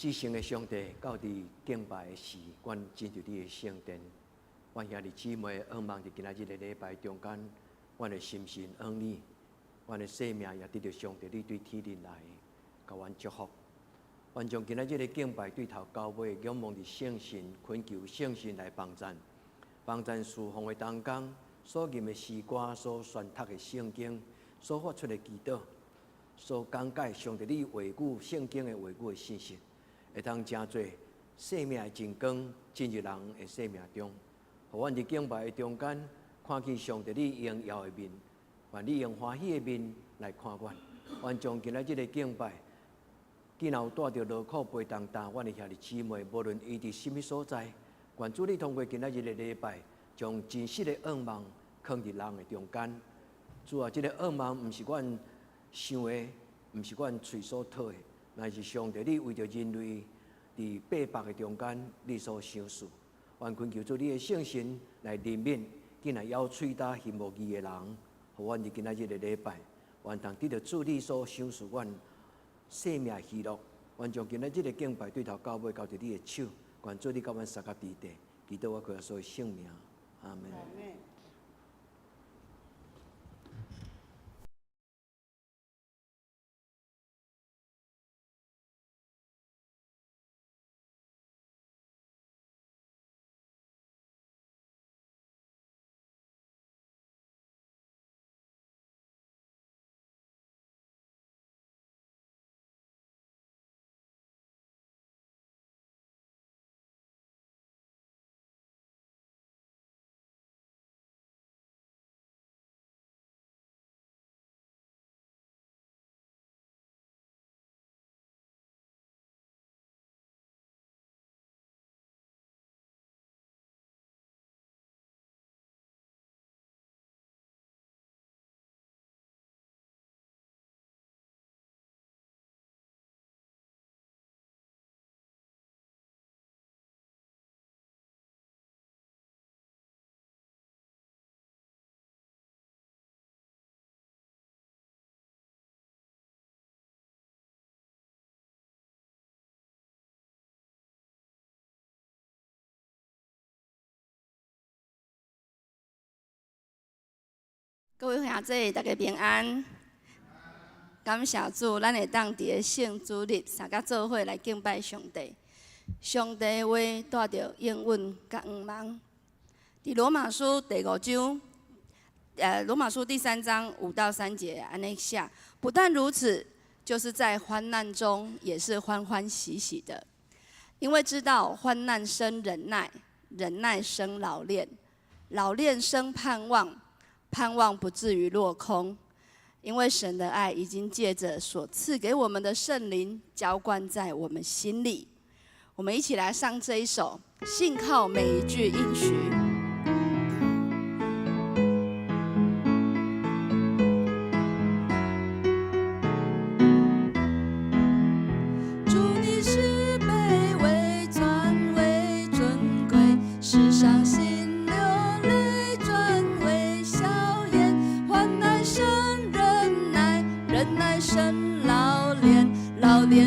至圣的上帝，到伫敬拜的时，阮进入你的圣殿。阮兄弟姊妹，盼望伫今仔日的礼拜中间，阮的心神恩你，阮的生命也得到上帝你对天灵来甲阮祝福。阮将今仔日的敬拜对头到尾，仰望伫圣神，恳求圣神来帮赞，帮赞侍奉的当中所吟的诗歌、所宣读的圣经、所发出的祈祷、所讲解上帝你话语、圣经的话语的信息，会当真做生命的真光进入人的生命中。互阮伫敬拜的中间，看见上帝你荣耀的面，愿你用欢喜的面来看阮。阮将今仔日的敬拜，既然有带着劳苦背重担，阮的兄弟姊妹，无论伊伫什么所在，愿主你通过今仔日的礼拜，将真实的愿望放伫人的中间。主啊，这个愿望毋是阮想的，毋是阮嘴所讨的，乃是上帝你为着人类伫八百的中间，你所想事。愿恳求主你的圣神来怜悯，竟然咬喙打行无义的人，互阮伫今仔日的礼拜，愿通得到主你所想事阮生命喜乐。愿将今仔日的敬拜对头到尾，交伫你的手，愿主你甲阮三甲伫地，祈祷我靠所有圣名，阿门。各位兄弟，大家平安。感谢主，咱会当伫个圣主日，三甲做伙来敬拜上帝。上帝的话带着应允甲愿望。伫罗马书第5章，罗马书第3章5到3节安尼写。不但如此，就是在患难中也是欢欢喜喜的，因为知道患难生忍耐，忍耐生老练，老练生盼望。盼望不至于落空，因为神的爱已经借着所赐给我们的圣灵浇灌在我们心里。我们一起来唱这一首《信靠每一句应许》。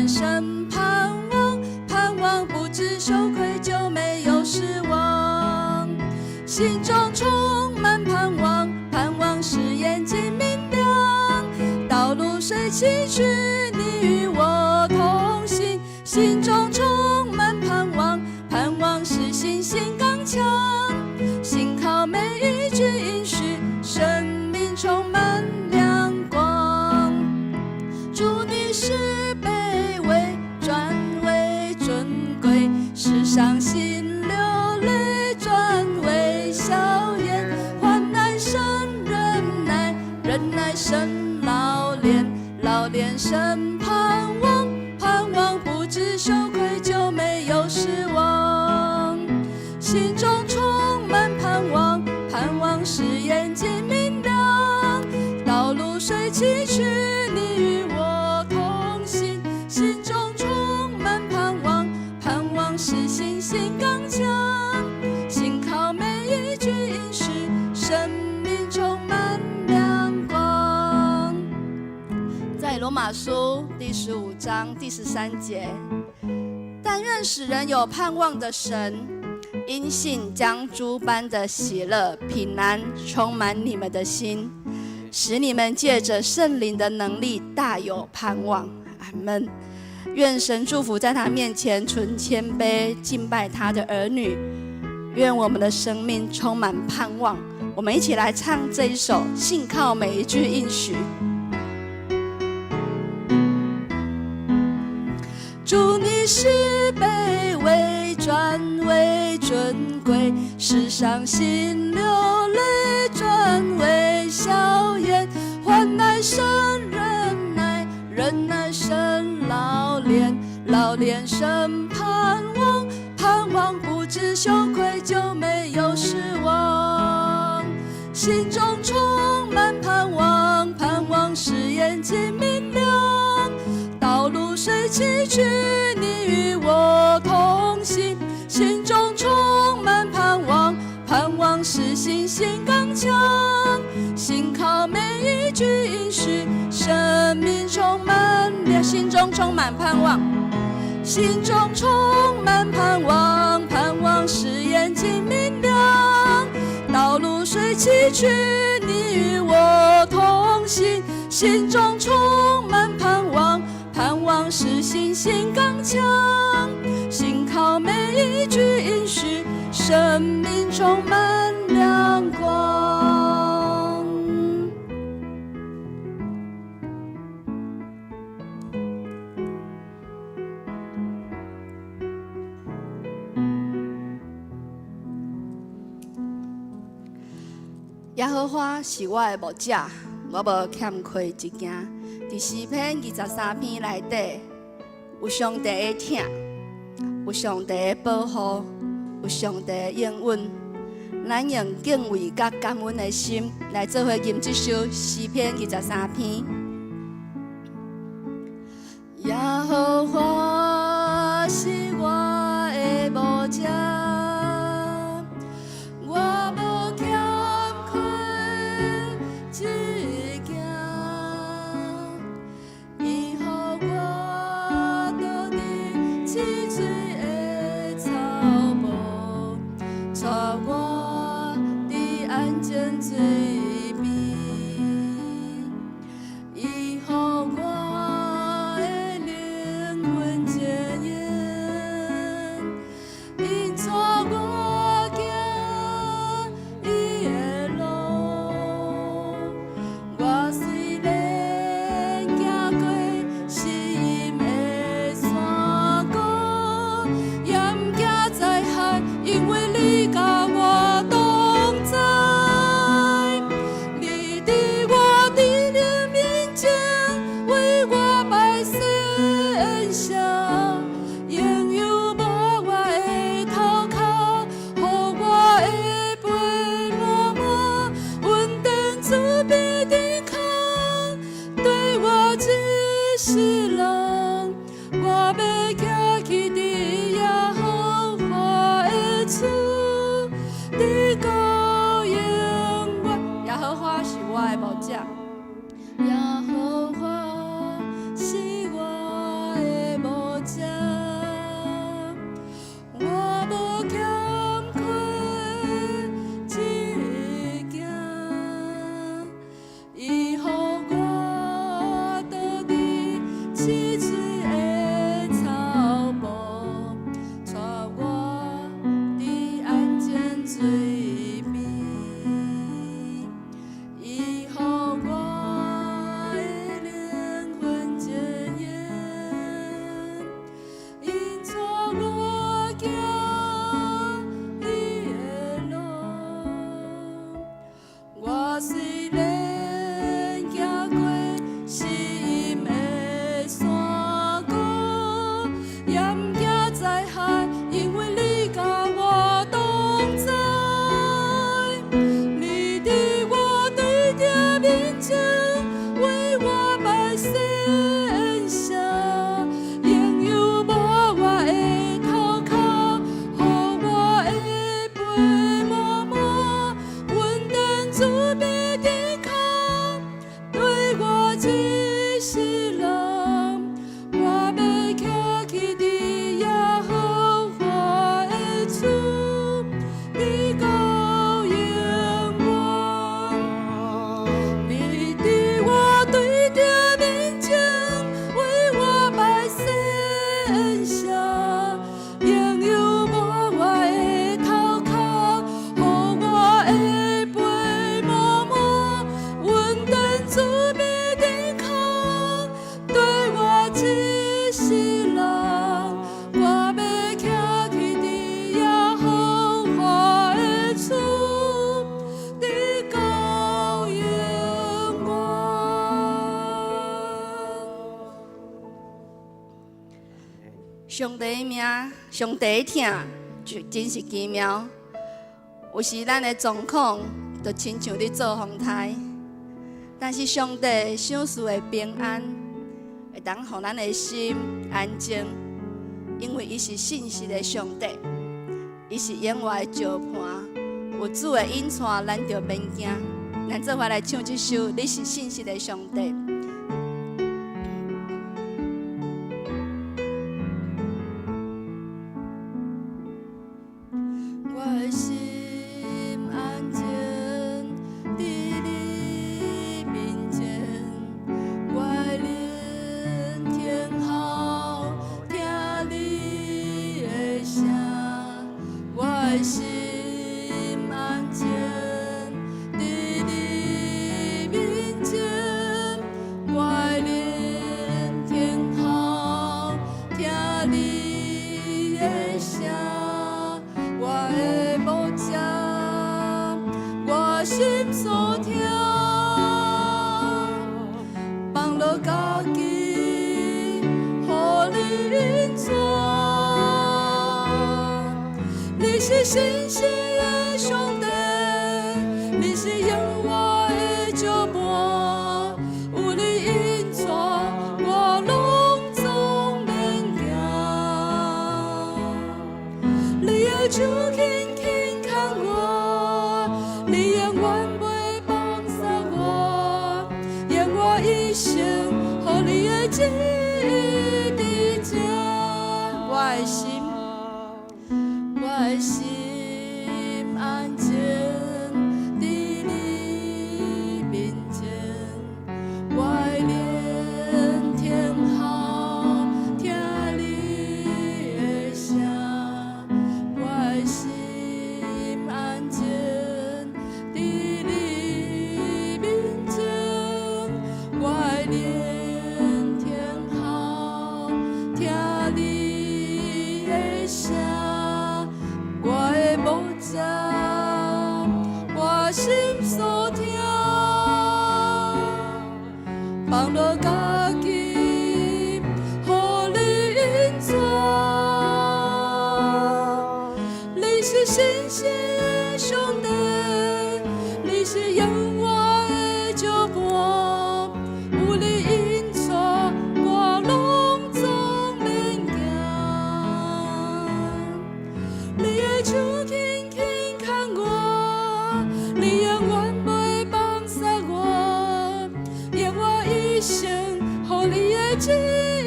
生盼望，盼望不知羞愧就没有失望，心中充满盼望，盼望使眼睛明亮，道路虽崎岖，你与我同行，心中充满盼望，盼望使信心刚强，信靠每一句应许，生命充满亮光。主你是世上心流泪转为笑颜，患难生忍耐，忍耐生老练，老练生盼望，盼望不知羞愧就没有失望，心中充满盼望，盼望使眼睛明亮，道路虽崎岖，你与我同行，心中充满盼望，盼望使信心刚强，信靠每一句应许，生命充满亮光。在罗马书第15章第13节，但愿使人有盼望的神，因信将诸般的喜乐、平安充满你们的心，使你们借着圣灵的能力大有盼望。阿们。愿神祝福在他面前存谦卑敬拜他的儿女。愿我们的生命充满盼望。我们一起来唱这一首《信靠每一句应许》。主，你是卑微转为尊贵，世上心流泪转为笑颜，患难生忍耐，忍耐生老练，老练生盼望，盼望不知羞愧就没有失望。心中充满盼望，盼望使眼睛明亮，道路虽崎岖，你与我同行。心中充满盼望，盼望使信心刚强，信靠每一句应许，生命充满了。心中充满盼望，心中充满盼望，盼望使眼睛明亮，道路虽崎岖，你与我同行。心中充满盼望，盼望使信心刚强，信靠每一句应许，生命充满亮光。耶和华是我的牧者，我无欠亏一件。伫诗篇23篇内底，有上帝的疼，有上帝的保护，有上帝的应允。咱用敬畏甲感恩的心来做伙吟这首诗篇23篇。耶和华是我的牧者，我无欠亏一件，伊予我倒伫青水的草坡，带我伫安静水边，伊予我的灵魂遮掩，因带我行伊的路，我虽然行过死荫的山谷，也不惊灾害，因为你甲我同在。上帝的名，上帝的疼，就真是奇妙。有时咱的状况，就亲像伫做风台，但是上帝赏赐的平安，会当互咱的心安静，因为伊是信实的上帝，伊是永远的石盘，有主的引带，咱就免惊。咱做伙来唱这首《你是信实的上帝》。我的心安静伫你面前，我的灵听候听你的声，我的心安静伫你面前，我的灵听候听你的声。我的牧者，我心所听，放落家己，予你引带。你是信实的上帝，你是永远的石盘，有你引带，我拢总免惊。你的手轻轻牵我，你永远袂放撒我，愿我一生予你的旨意伫这。我的心，我的心安静伫你面前，我的灵听候听你的声。我的心安静伫你面前，我的灵听候听你的声，我的牧者，我心所听，放落家己，予你引带。你是信实的上帝，你是永远的石盘，有你引带，我拢总免惊。你的手轻轻牵我，你永远袂放撒我，愿我一生予你的旨意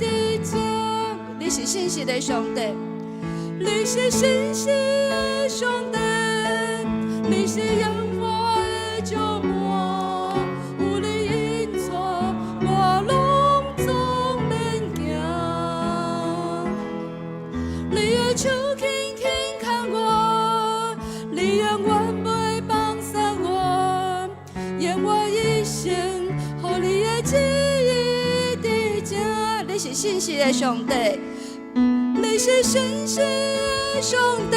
伫这。你是信实的上帝。你是信实的上帝，你是永远的石盘，有你引带，我拢总免惊。你的手轻轻牵我，你永远袂放撒我，愿我一生予你的旨意伫这。你是信实的上帝。你是信实的上帝，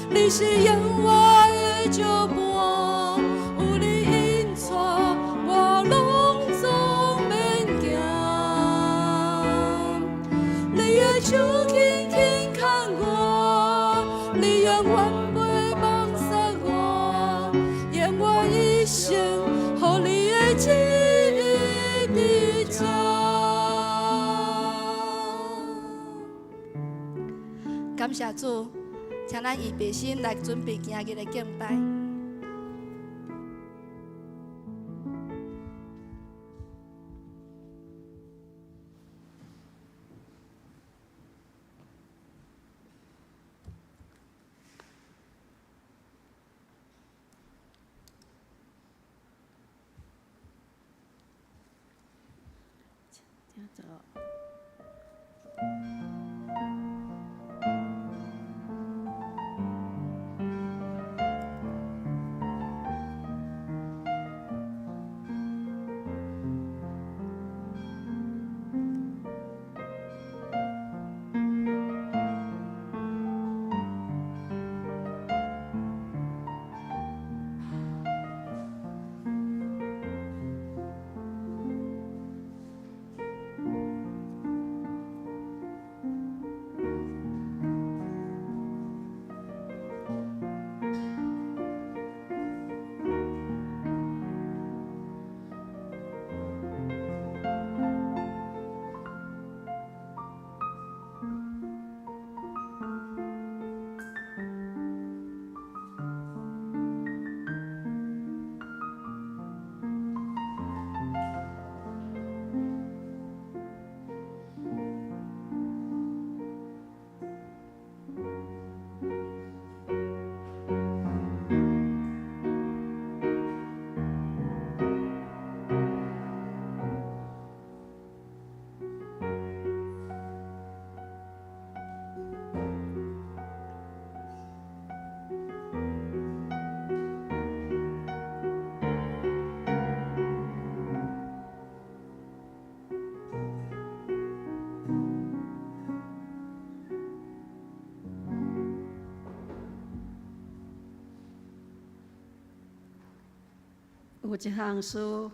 你是永远的石盘，有你引带，我拢总免惊。你的手轻轻牵我，你永远袂放撒我，愿我一生予你的旨意伫这。感谢主，请咱预备心来准备今日的敬拜。有一项事，我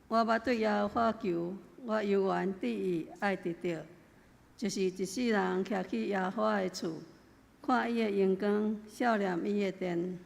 捌对耶和华求，我犹原伫意爱得到，就是一世人徛去耶和华的厝，看伊的荣光，笑念伊的殿。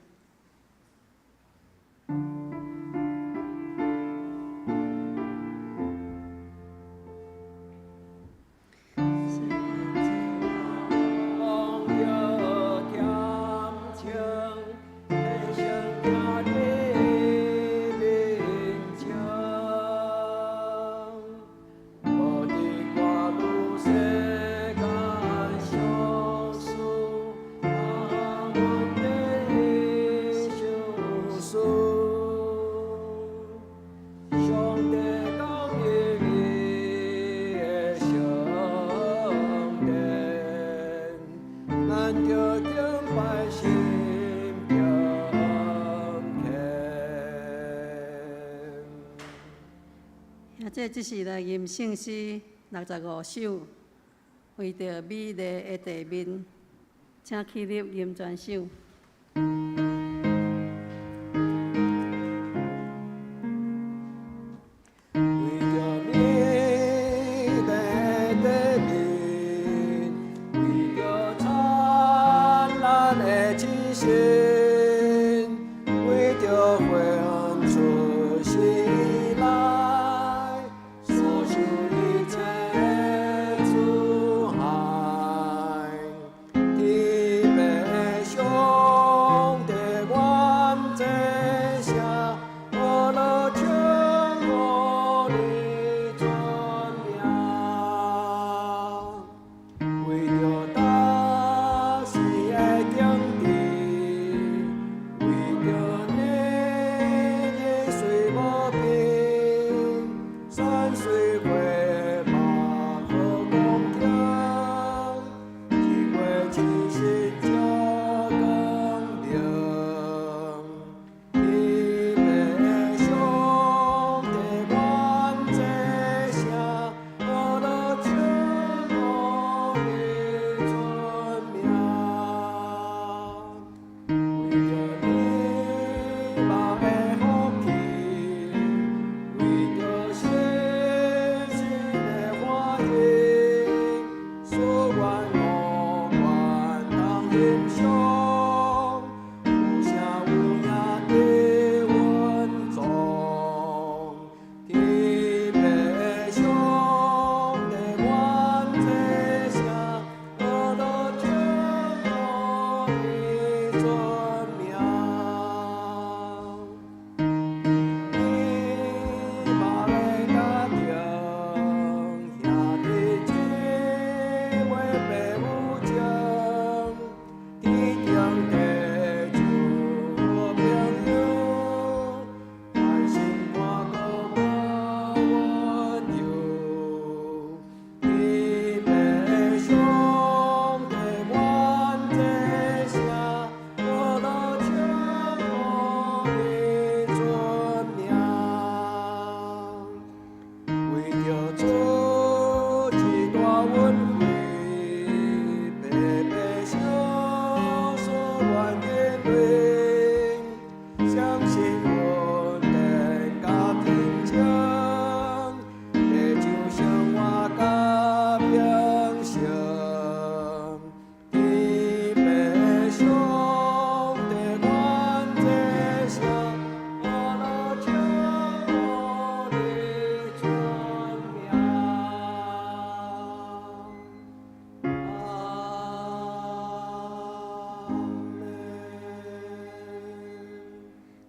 这是来吟圣诗65首，为着美丽的地面，请起立吟全首。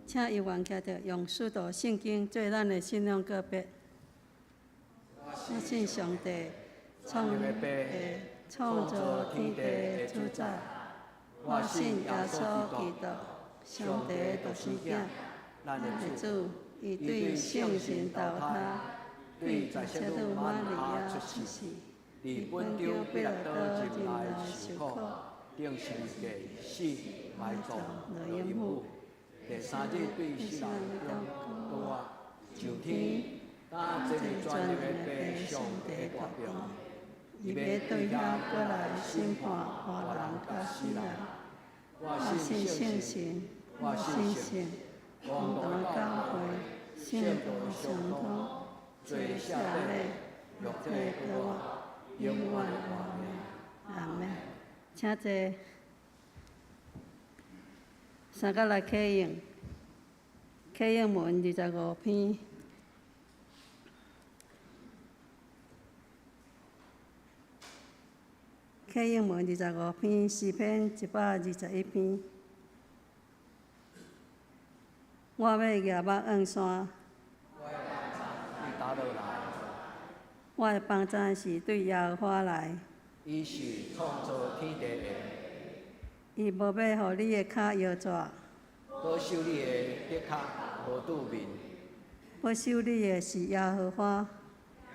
请议员徛着，用使徒圣经做咱的信仰告别。我信上帝，创造天地的主宰。我信耶稣基督，上帝的独生子，咱的主，伊对圣神投胎，对十七女玛利亚出世，伫本丢彼拉多人来受苦，顶十字架死，埋葬，落阴府。第三日对死人中倒上天，打这全日的白上帝大病，伊要对遐过来审判活人甲死人。我信圣神，我信神，共同教会，圣道相通，罪下礼，肉体给我，永远活命。阿门。请坐。3角来启应，启应文25篇。启应文25篇，诗篇121篇。我要举目望山，我的帮助是对耶和华来。伊是创造天地的，伊无要互你的脚摇拽，保守你的脚无拄面。保守你的是耶和华，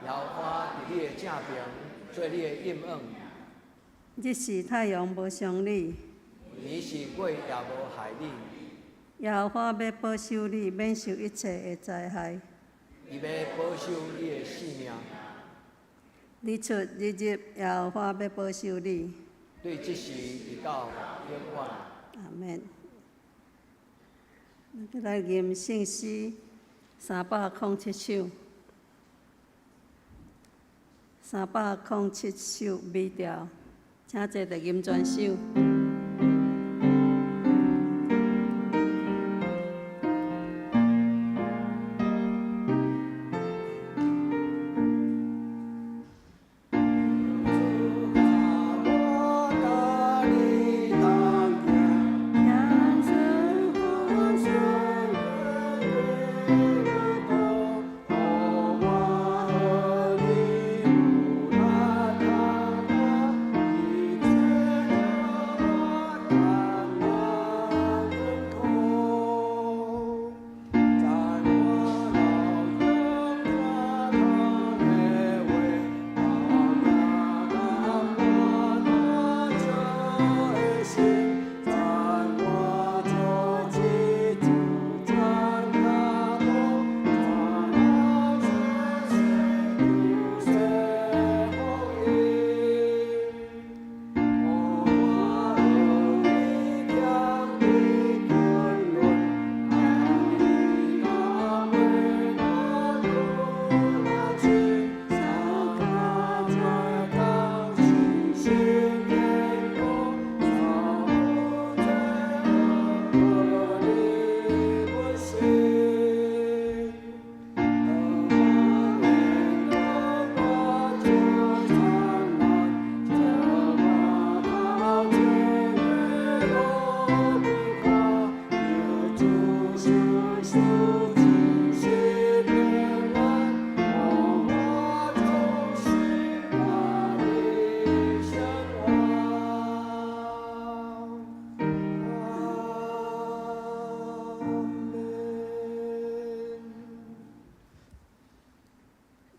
耶和华伫你的正边，做你的阴影。日是太阳无伤你，你是鬼也无害你。耶和华要保守你，免受一切的灾害。伊要保守你的性命。日出日入，耶和华要保守你。对即时直到永远。阿免。咱来念圣诗307首，307首美调，请坐着吟全首。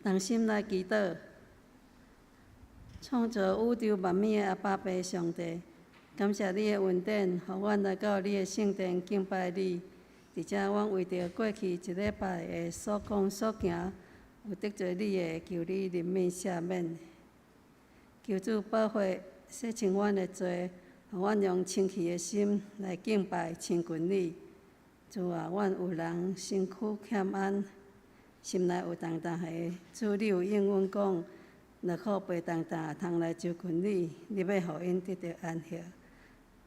同心来祈祷，创造宇宙万物的阿爸爸上帝，感谢你的恩典，互阮来到你的圣殿敬拜你。而且阮为着过去一礼拜的所讲所行，有得罪你的，求你怜悯赦免。求主保护洗清阮的罪，互阮用清气的心来敬拜亲近你。主啊，阮有人身躯欠安，心内有重担的，主你有应阮讲，若靠背重担通来就近你，你要互因得到安息。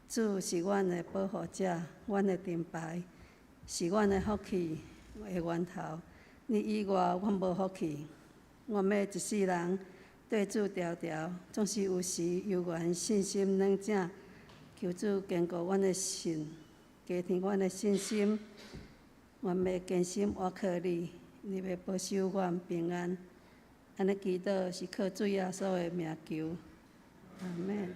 主是阮的保护者，阮的盾牌，是阮的福气的源头。你以外，阮无福气。阮要一世人对主条条，总是有时犹原信心软正。求主坚固阮的心，加添阮的信心。阮要坚心倚靠你，你要保守阮平安。安尼祈祷是靠主耶稣的名求。阿门。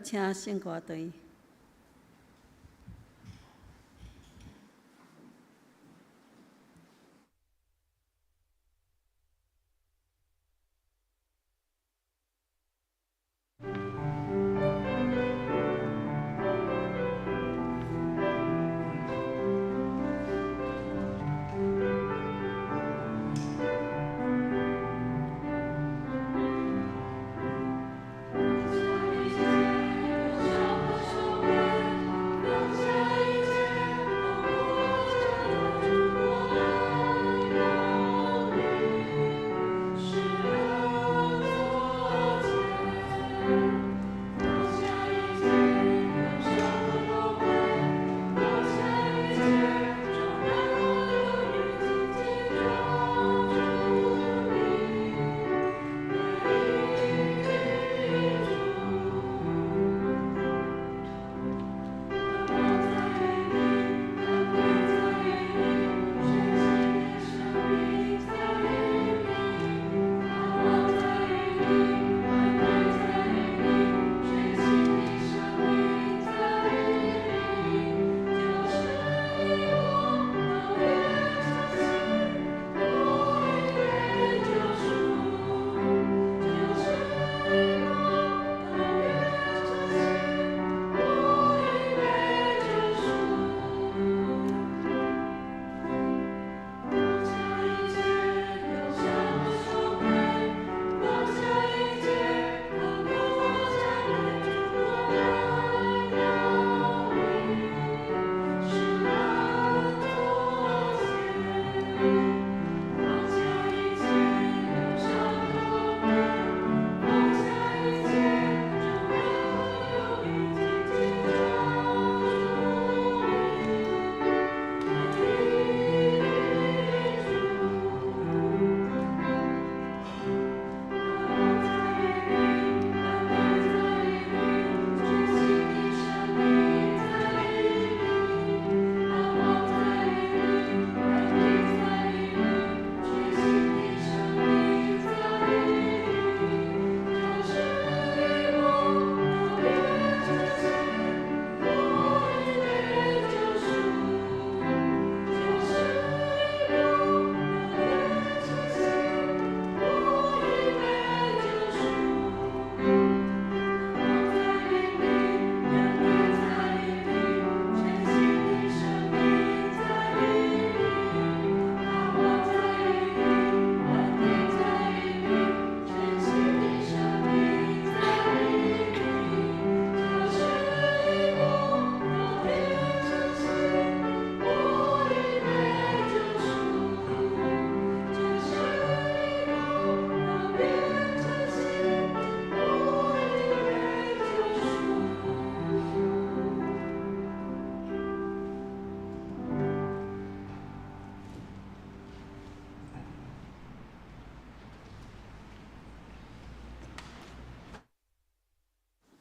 请圣歌队。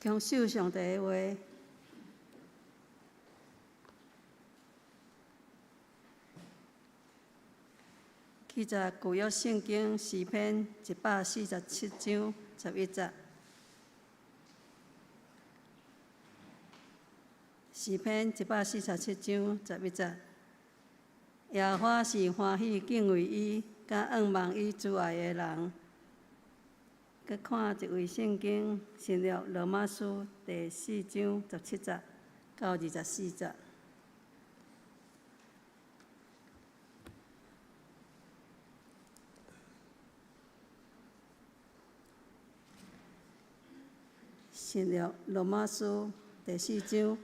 强守上帝的话，记载旧约圣经诗篇147章11节。诗篇147章11节，耶和华是欢喜敬畏伊，甲仰望伊慈爱的人。佮看一位圣经，新约罗马书第4章17节到24节。新约罗马书第4章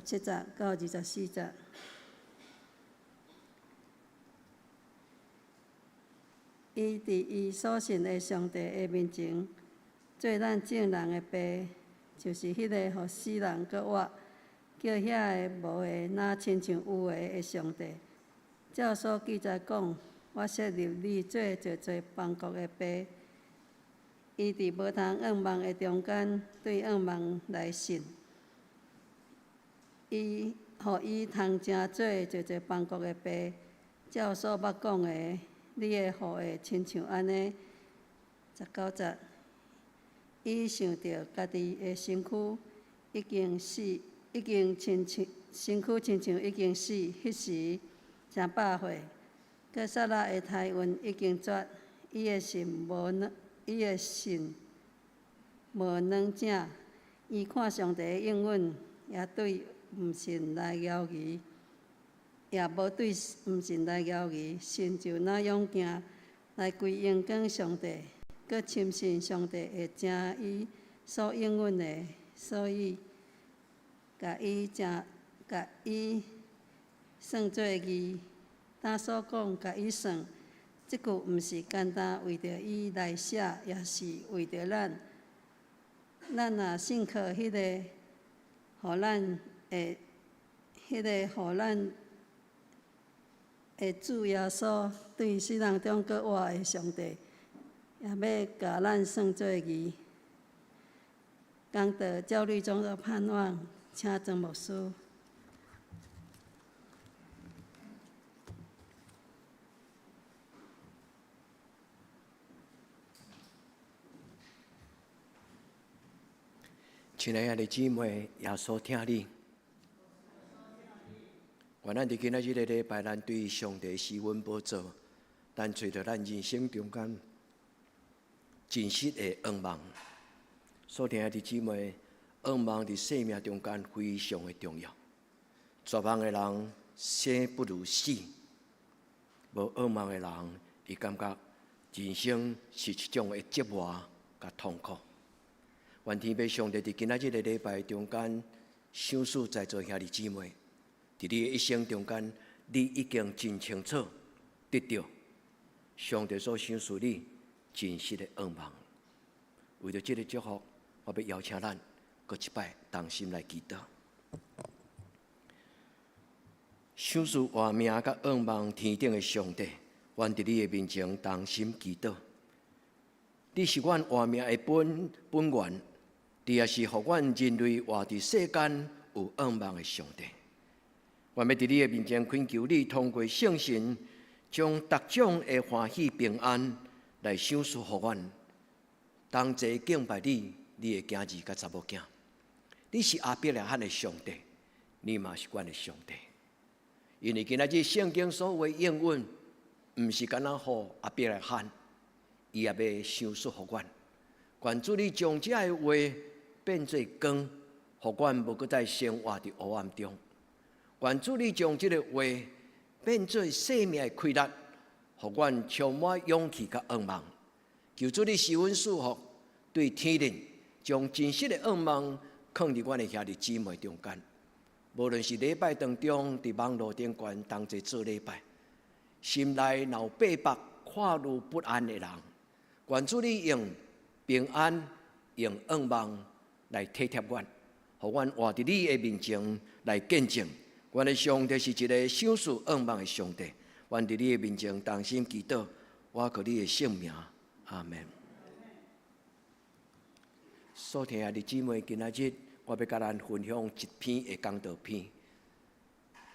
17节到24节。伊伫伊所信的上帝的面前，做咱众人的爸，就是迄个互死人搁活，叫遐个无的若亲像有的上帝。照所记载讲，我设立你做侪侪邦国的爸。伊伫无通仰望的中间，对仰望来信。伊互伊通正做侪侪邦国的爸，照所捌讲的。你的父会亲像安尼，19节，伊想着家己的身躯已经死，已经身躯亲像已经死，迄时正百岁。搁撒拉的胎孕已经绝，伊的心无软正。伊看上帝的应允，也对毋信来犹豫，也无对毋信来犹豫，心就那勇行来归应跟上帝，搁深信上帝会正伊所应允的，所以甲伊算做义。他所讲甲伊算，即句毋是简单为着伊来写，也是为着咱。咱若信靠迄个，互咱的主耶稣，对世人中搁活的上帝，也要甲咱算做义。讲到焦虑中的盼望，请曾牧师。亲爱的姊妹，耶稣听你。愿咱伫今仔日的礼拜，咱对上帝施恩宝座，咱找到咱人生中间真实的愿望。所听的姊妹，愿望伫生命中间非常的重要。绝望的人生不如死，无愿望的人，伊感觉人生是一种的折磨甲痛苦。愿天父上帝伫今仔日的礼拜中间，赏赐在座兄弟姊妹，伫你的一生中间，你已经真清楚得到上帝所赏赐你真实的愿望。为着这个祝福，我要邀请咱搁一摆同心来祈祷。赏赐活命甲愿望天顶的上帝，愿伫你的面前同心祈祷。你是阮活命的本源。你也是互阮人类活伫世间有愿望的上帝。我要伫你的面前恳求你，通过圣神，将各种的欢喜平安来赏赐互阮。同齐敬拜你，你的囝儿甲查某囝。你是阿伯拉罕的上帝，你嘛是阮的上帝。因为今仔日圣经所有的应允，毋是干那互阿伯拉罕，伊也要赏赐互阮。愿主你将这个话变做光，互阮无搁再生活伫黑暗中。愿主你将这个话变做生命的开力，互阮充满勇气甲愿望。求主你施恩赐福，对天灵将真实的愿望放伫阮的兄弟姊妹中间。无论是礼拜当中伫网络顶悬同齐做礼拜，心内有逼迫、跨入不安的人，愿主你用平安、用愿望来体贴阮，互阮活伫你的面前来见证，阮的上帝是一个赏赐愿望的上帝。阮伫你的面前同心祈祷，我靠你的圣名，阿门。所听的姊妹，今仔日我要甲咱分享一篇的讲道篇。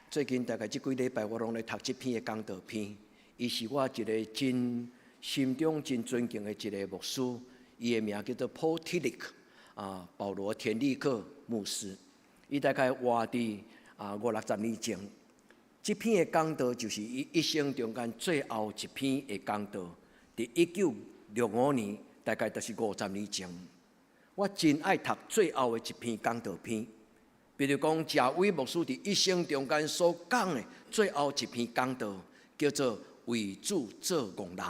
最近大概这几礼拜，我拢咧读这篇的讲道篇。伊是我一个心中真尊敬的一个牧师，伊的名叫做Paul Tillich，保罗·田利克牧师。伊大概活伫50-60年前。这篇的讲道就是伊一生中间最后一篇的讲道，伫1965年，大概就是50年前。我真爱读最后的一篇讲道篇，比如讲贾伟牧师伫一生中间所讲的最后一篇讲道，叫做“为主做工人”。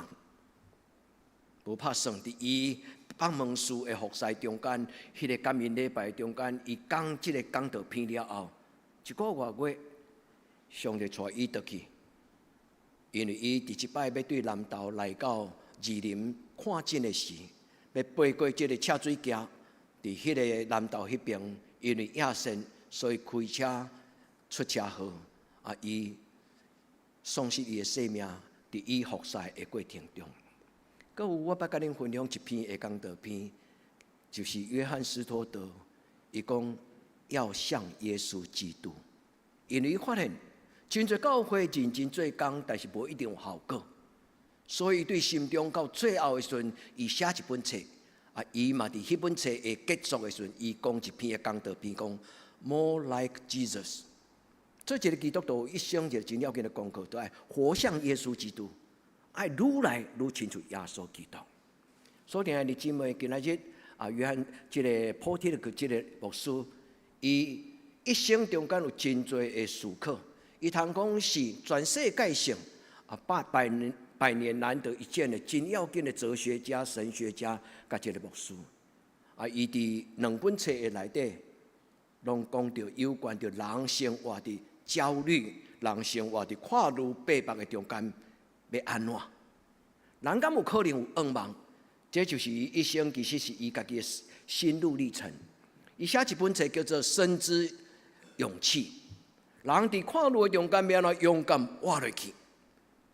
无拍算伫伊放门书的服侍中间，迄个感恩礼拜中间，伊讲即个讲道篇了后，一个月，上帝带伊倒去，因为伊第一摆要对南投来到二林看诊的时，要爬过即个赤水桥。伫迄个南投迄边，因为野线，所以开车出车祸，伊丧失伊的性命。伫伊服侍的过程中，搁有我捌甲恁分享一篇的讲道篇，就是约翰斯托德，伊讲要像耶稣基督，因为伊发现真侪教会认真做工，但是无一定有效果，所以对心中到最后的时阵，伊写一本册。伊嘛伫迄本册的结束的时阵，伊讲一篇的讲道篇讲 More like Jesus。做一个基督徒一生一个真要紧的功课，都爱活像耶稣基督，爱愈来愈亲像耶稣基督。所以，弟姊妹，今仔日约翰即个普天的即个牧师，伊一生中间有真多的思考，伊通讲是全世界性百年难得一见的真要紧的哲学家、神学家，甲即个牧师。伊伫两本册的内底，拢讲到有关着人生活的焦虑，人生活的跨入背北的中间要安怎？人敢有可能有愿望？这就是伊一生其实是伊家己的心路历程。伊写一本册叫做《生之勇气》，人伫跨入的中间要安怎勇敢活落去？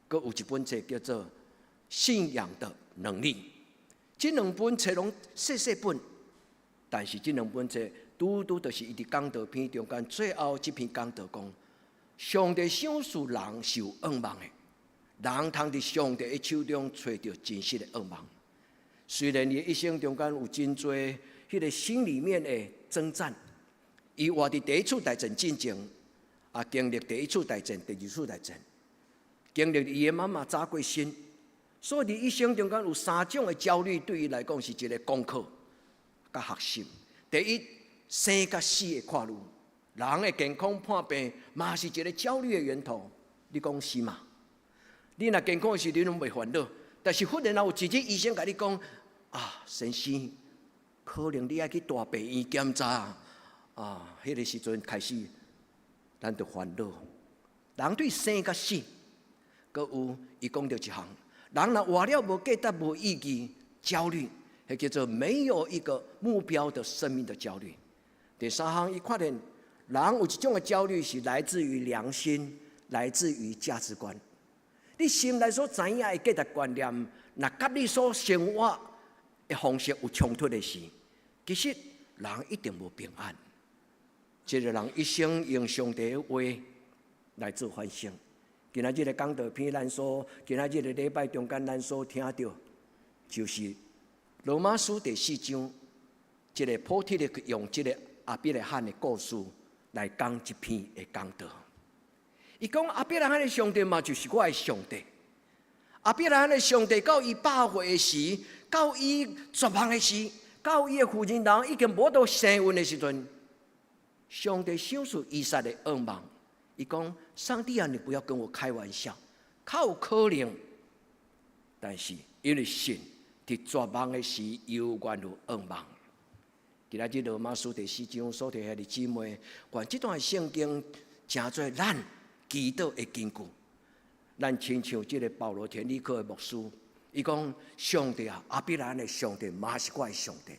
佮有一本册叫做《信仰的能力》。这两本册拢细细本，但是这两本册拄就是伊伫讲道篇中间最后这篇讲道讲，上帝赏赐人是有愿望的，人通伫上帝的手中找到真实的愿望。虽然伊一生中间有真多迄个心里面的征战，伊活伫第一次大战进前，经历第一次大战、第二次大战，经历伊的妈妈早过身，所以伊一生中间有3种的焦虑，对伊来讲是一个功课甲学习。第一，生甲死的跨入，人的健康判病嘛是一个焦虑的源头。你讲是嘛？你若健康的时，你拢袂烦恼。但是忽然有一日医生甲你讲，先生，可能你爱去大病院检查，迄个时阵开始，咱就烦恼。人对生甲死，阁有伊讲到一项，人若活了无价值、无意义，焦虑，迄叫做没有一个目标的生命的焦虑。第三项，伊发现人有一种的焦虑是来自于良心，来自于价值观。你心内所知影的价值观念，若甲你所生活的方式有冲突的时，其实人一定无平安。一个人一生用上帝的话来做反省。今仔日的讲道篇，今仔日的礼拜中间，咱所听到，就是罗马书第4章，一个普天的用这个亚伯拉罕的故事来讲一篇的讲道。伊讲亚伯拉罕的上帝嘛，就是我的上帝。亚伯拉罕的上帝到伊100岁的时，到伊绝望的时，到伊的父亲人已经无到生运的时阵，上帝赏赐以撒的愿望。伊讲：上帝啊，你不要跟我开玩笑，较有可能。但是因为神伫绝望的时，有愿有愿望。今仔日罗马书第4章所提下的姊妹，关这段圣经诚做咱祈祷的根据。咱亲像这个保罗天理课的牧师，伊讲：上帝啊，亚伯拉罕的上帝嘛是我的上帝。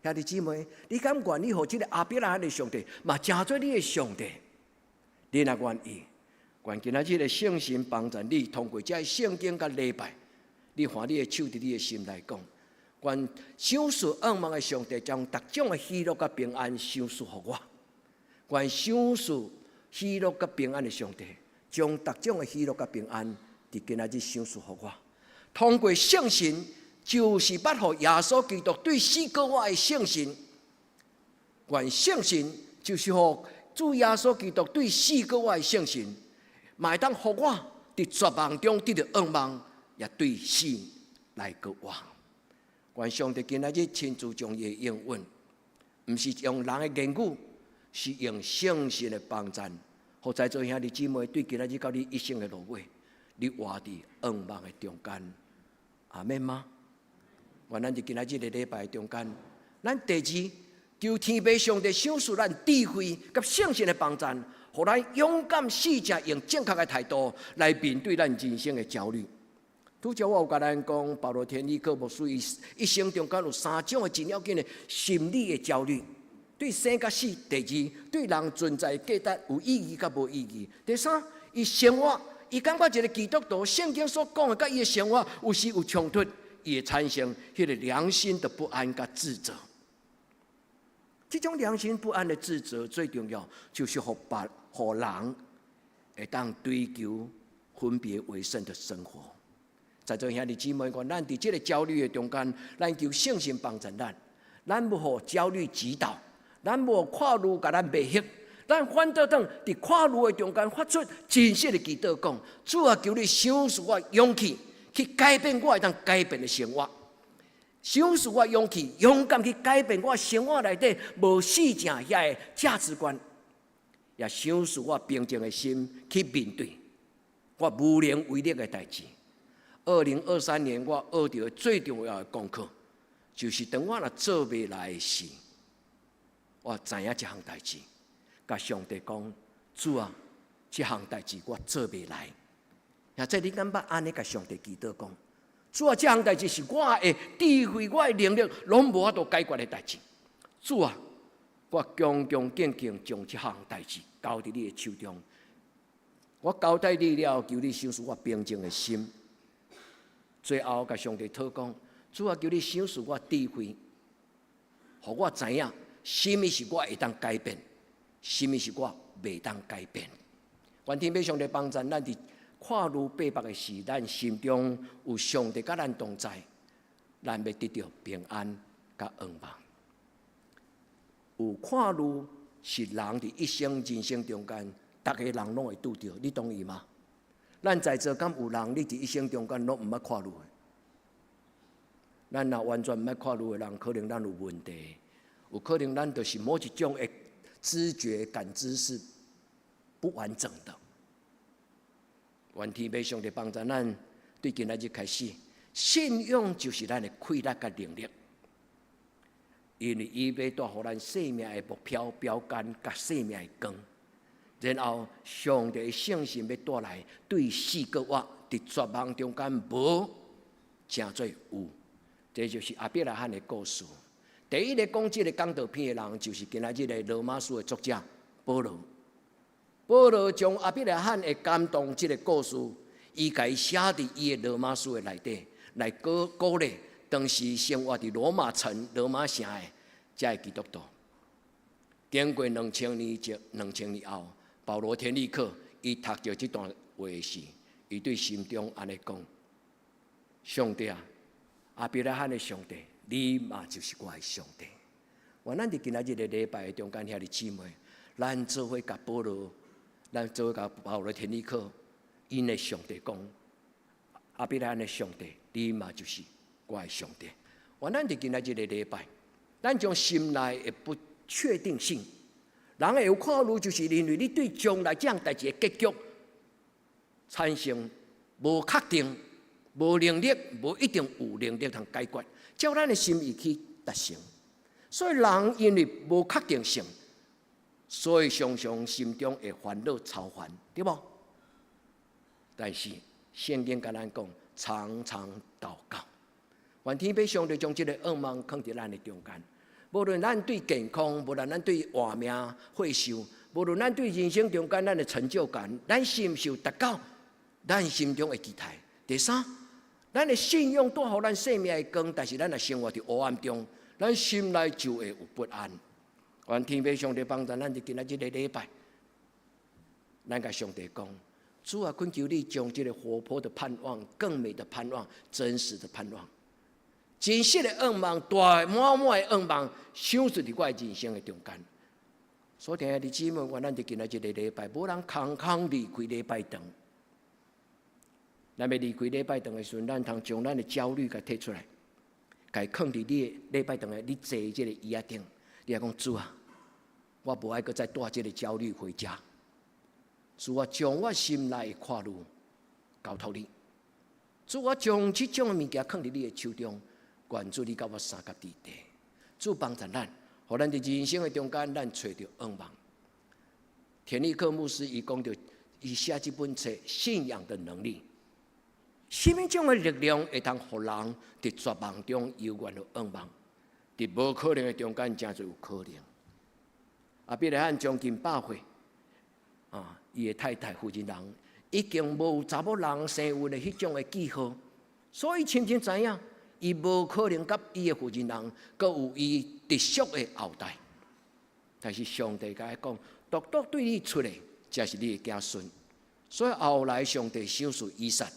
兄弟姊妹，你敢愿意和这个亚伯拉罕的上帝嘛诚做你的上帝？你若愿意，愿今仔日的圣神帮助你，通过这圣经甲礼拜，你看你的手伫你的心来讲，愿赏赐愿望的上帝将各种的喜乐甲平安赏赐予我。愿赏赐喜乐甲平安的上帝，将各种的喜乐甲平安伫今仔日赏赐予我。通过圣神，就是捌予耶稣基督对死过活的圣神。愿圣神就是予主耶稣基督对死过活的圣神，嘛会当予我伫绝望中得到愿望，也对死来过活。愿上帝今仔日亲自将伊的应允，毋是用人的言语，是用圣神的帮助，互在座兄弟姊妹对今仔日到你一生的路尾，你活伫愿望的中间。阿免吗？愿咱伫今仔日的礼拜中间，咱第二求天父上帝赏赐咱智慧甲圣神的帮助，互咱勇敢试着用正确的态度来面对咱人生的焦虑。拄则我有甲咱讲，保罗天理课牧师一生中间有3种的真要紧的心理的焦虑：对生甲死；第二，对人存在价值有意义甲无意义；第三，伊生活，伊感觉一个基督徒圣经所讲的甲伊的生活有时有冲突，伊会产生迄个良心的不安甲自责。这种良心不安的自责，最重要就是互人会当追求分别为圣的生活。在座兄弟姊妹讲，咱伫这个焦虑的中间，咱求圣神帮助咱，咱不互焦虑击倒，咱无跨路甲咱迷惑，咱反倒当伫跨路的中间发出真实的祈祷，讲主啊，求你赏赐我勇气，去改变我会当改变的生活。赏赐我勇气，勇敢去改变我生活内底无四正遐的价值观，也赏赐我平静的心去面对我无能为力的代志。2023年我学到的最重要的功课，就是当我若做袂来的事，我知影这项代志，甲上帝讲：主啊，这项代志我做袂来。也即你敢捌安尼甲上帝祈祷讲？主啊，这项代志是我的智慧、我的能力，拢无法度解决的代志。主啊，我恭恭敬敬将这项代志交伫你的手中。我交代你了，求你赏赐我平静的心。最后，甲上帝祷告，主啊，求你赏赐我智慧，互我知影，什么是我会当改变，什么是我袂当改变。愿天父上帝帮助咱伫跨路八百的时，咱心中有上帝甲咱同在，咱要得到平安甲恩望。有跨路是人伫一生人生中间，逐个人拢会拄到，你同意吗？咱在座敢有人，你伫一生中间拢毋捌跨路的？咱若完全毋捌跨路的人，可能咱有问题，有可能咱就是某一种的知觉感知是不完整的。愿天父上帝帮助咱，对今仔日开始，信仰就是咱的气力甲能力，因为伊要带互咱生命的目标标杆甲生命的光。然后上帝的圣神要带来对四个我伫绝望中间无成做有，这就是亚伯拉罕的故事。第一个讲这个讲道片的人，就是今仔日的罗马书的作者保罗。保罗将亚伯拉罕的感动这个故事，伊家写伫伊的罗马书的内底，来鼓励当时生活伫罗马城、罗马城的这些基督徒。经过2000年前、2000年后，保罗天理课伊读到这段话时，伊对心中安尼讲：上帝啊，亚伯拉罕的上帝，你嘛就是我的上帝。愿咱伫今仔日的礼拜中间遐的姊妹，咱做伙甲保罗。咱做甲保罗天理课，因的上帝讲：亚伯拉罕的上帝，你嘛就是我的上帝。愿咱伫今仔日的礼拜，咱将心内的不确定性，人会有看路，就是因为你对将来这样代志的结局产生无确定、无能力、无一定有能力通解决，照咱的心意去达成。所以人因为无确定性。所以常常心中会烦恼操烦，对不？但是圣经甲咱讲，常常祷告。愿天父上帝将这个恶梦放伫咱的中间。无论咱对健康，无论咱对活命惠寿，无论咱对人生中间咱的成就感，咱是毋是有达到咱心中的期待？第三，咱的信仰带互咱生命的光，但是咱的生活伫黑暗中，咱心内就会有不安。愿天父上帝帮助咱伫今仔日的礼拜，咱甲上帝讲：主啊，恳求你将这个活泼的盼望、更美的盼望、真实的盼望、真实的愿望、大满满的愿望，赏赐伫我的人生的中间。所以，弟姊妹，愿咱伫今仔日的礼拜，无人空空离开礼拜堂。咱要离开礼拜堂的时阵，咱通将咱的焦虑甲摕出来，甲伊放伫你的礼拜堂的你坐这个椅仔顶。你也讲主啊，我无爱搁再带这个焦虑回家。主啊，将我心内的跨路交托你。主啊，将这种的物件放伫你的手中，愿主你甲我三甲地地。主帮助咱，互咱伫人生的中间，咱找到愿望。田立克牧师伊讲到，伊写这本册《信仰的能力》，什么种的力量会通互人伫绝望中有愿的愿望？伫无可能的中间，真做有可能。亚伯拉罕将近100岁，伊的太太妇人人已经无有查某人生育的迄种的记号，所以深深知影，伊无可能甲伊的妇人人，阁有伊直属的后代。但是上帝甲伊讲，独独对你出来，才是你的子孙。所以后来上帝赏赐以撒，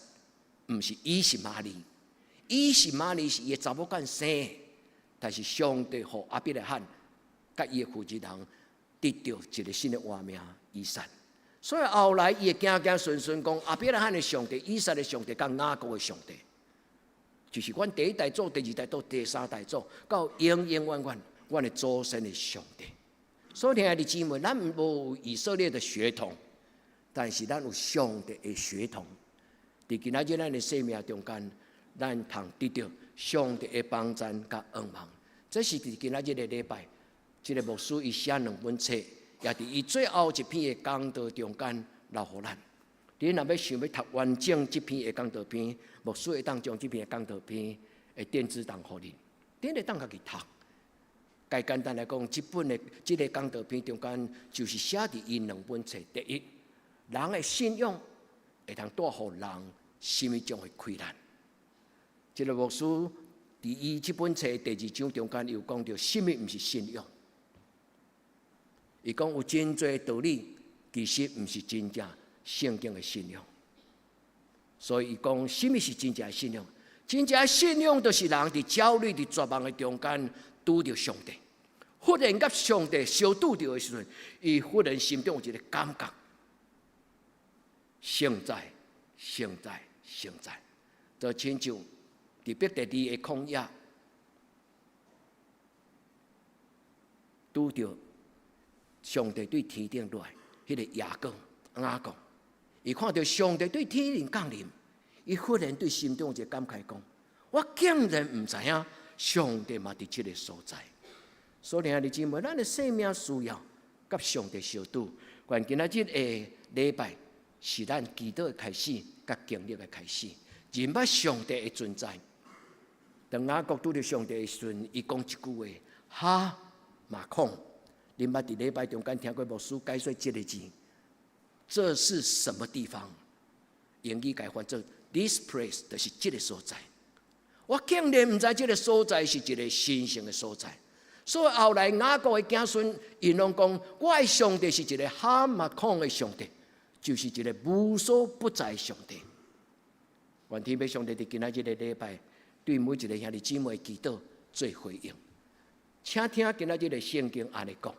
毋是以实玛利，以实玛利是伊的查某囝生的，但是上帝互亚伯拉罕甲伊的负责人得到一个新的活命以撒。所以后来伊会行行顺顺讲，亚伯拉罕的上帝、以撒的上帝、甲雅各的上帝，就是阮第一代祖、第二代祖、第三代祖，到永永远远，阮的祖先的上帝。所以亲爱的姊妹，咱无以色列的血统，但是咱有上帝的血统。伫今仔日咱的生命中间，咱通得到上帝的帮助甲恩望。这是伫今仔日的礼拜，这个牧师伊写2本册。也伫伊最后一篇的讲道中间留互咱。你若要想要读完整这篇的讲道篇，牧师会当将这篇的讲道篇的电子档互你，你会当家己读。介简单来讲，这个讲道篇中间就是写伫伊2本册。第一，人的信仰会当带互人什么种的困难。这个牧师伫伊这本册第2章中间有讲到，什么毋是信仰？伊讲有真侪道理，其实毋是真正圣经的信仰。所以伊讲，什么是真正的信仰？真正的信仰就是人伫焦虑、伫绝望的中间拄着上帝，忽然甲上帝相拄着的时阵，伊忽然心中有一个感觉：圣在，圣在，圣在。就亲像伫彼得2的旷野拄着。上帝对天顶落来，迄个雅各，伊看到上帝对天灵降临，伊忽然对心中有一个感慨讲：我竟然毋知影上帝嘛伫即个所在。所以，亲爱的姊妹，咱的生命需要甲上帝相拄。关今仔日的礼拜是咱祈祷的开始，甲经历的开始，认捌上帝的存在。当雅各拄着上帝的时阵，伊讲一句话：哈马空。恁捌伫礼拜中间听过牧师解说这个字，这是什么地方？英语改翻做 "This place" 就是这个所在。我竟然毋知这个所在是一个神圣的所在。所以后来雅各的子孙因拢讲，我的上帝是一个哈马空的上帝，就是一个无所不在的上帝。愿天父上帝伫今仔日的礼拜，对每一个兄弟姊妹祈祷做回应。请听今仔日的圣经安尼讲。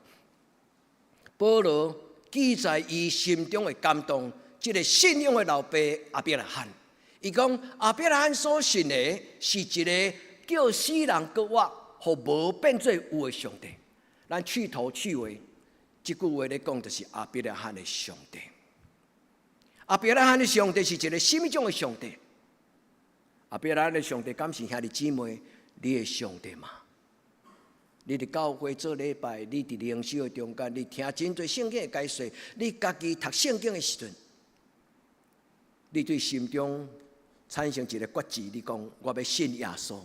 保罗记载伊心中的感动，这个信仰的老爸亚伯拉罕，伊讲亚伯拉罕所信的是一个叫死人搁活，互无变做有的上帝。咱去头去尾，这句话咧讲就是亚伯拉罕的上帝。亚伯拉罕的上帝是一个什么种的上帝？亚伯拉罕的上帝，敢是兄弟姊妹你的上帝吗？你伫教会做礼拜，你伫灵修的中间，你听真侪圣经的解说，你家己读圣经的时阵，你对心中产生一个决志，你讲我要信耶稣。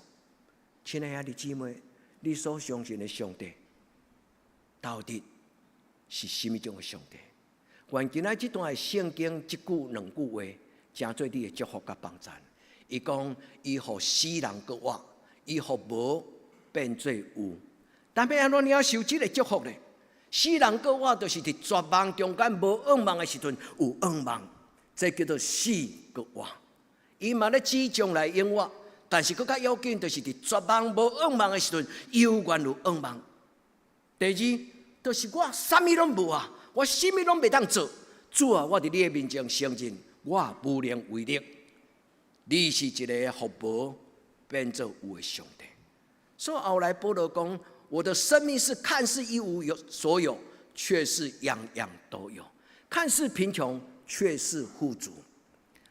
亲爱的姊妹，你所相信的上帝，到底是什么种的上帝？愿今仔这段圣经一句2句话，真做你的祝福甲帮助。伊讲，伊互死人搁活，伊互无变做有。但要安怎领受这个祝福呢？死人搁活，就是伫绝望中间无愿望的时阵有愿望，这叫做死搁活。伊嘛咧指将来永活，但是更较要紧，就是伫绝望无愿望的时阵，永远有愿望。第二，就是我啥物拢无啊，我啥物拢袂当做。主啊，我伫你的面前承认，我无能为力。你是一个互无变做有的上帝。所以后来保罗讲。我的生命是看似一无所有，却是样样都有；看似贫穷，却是富足。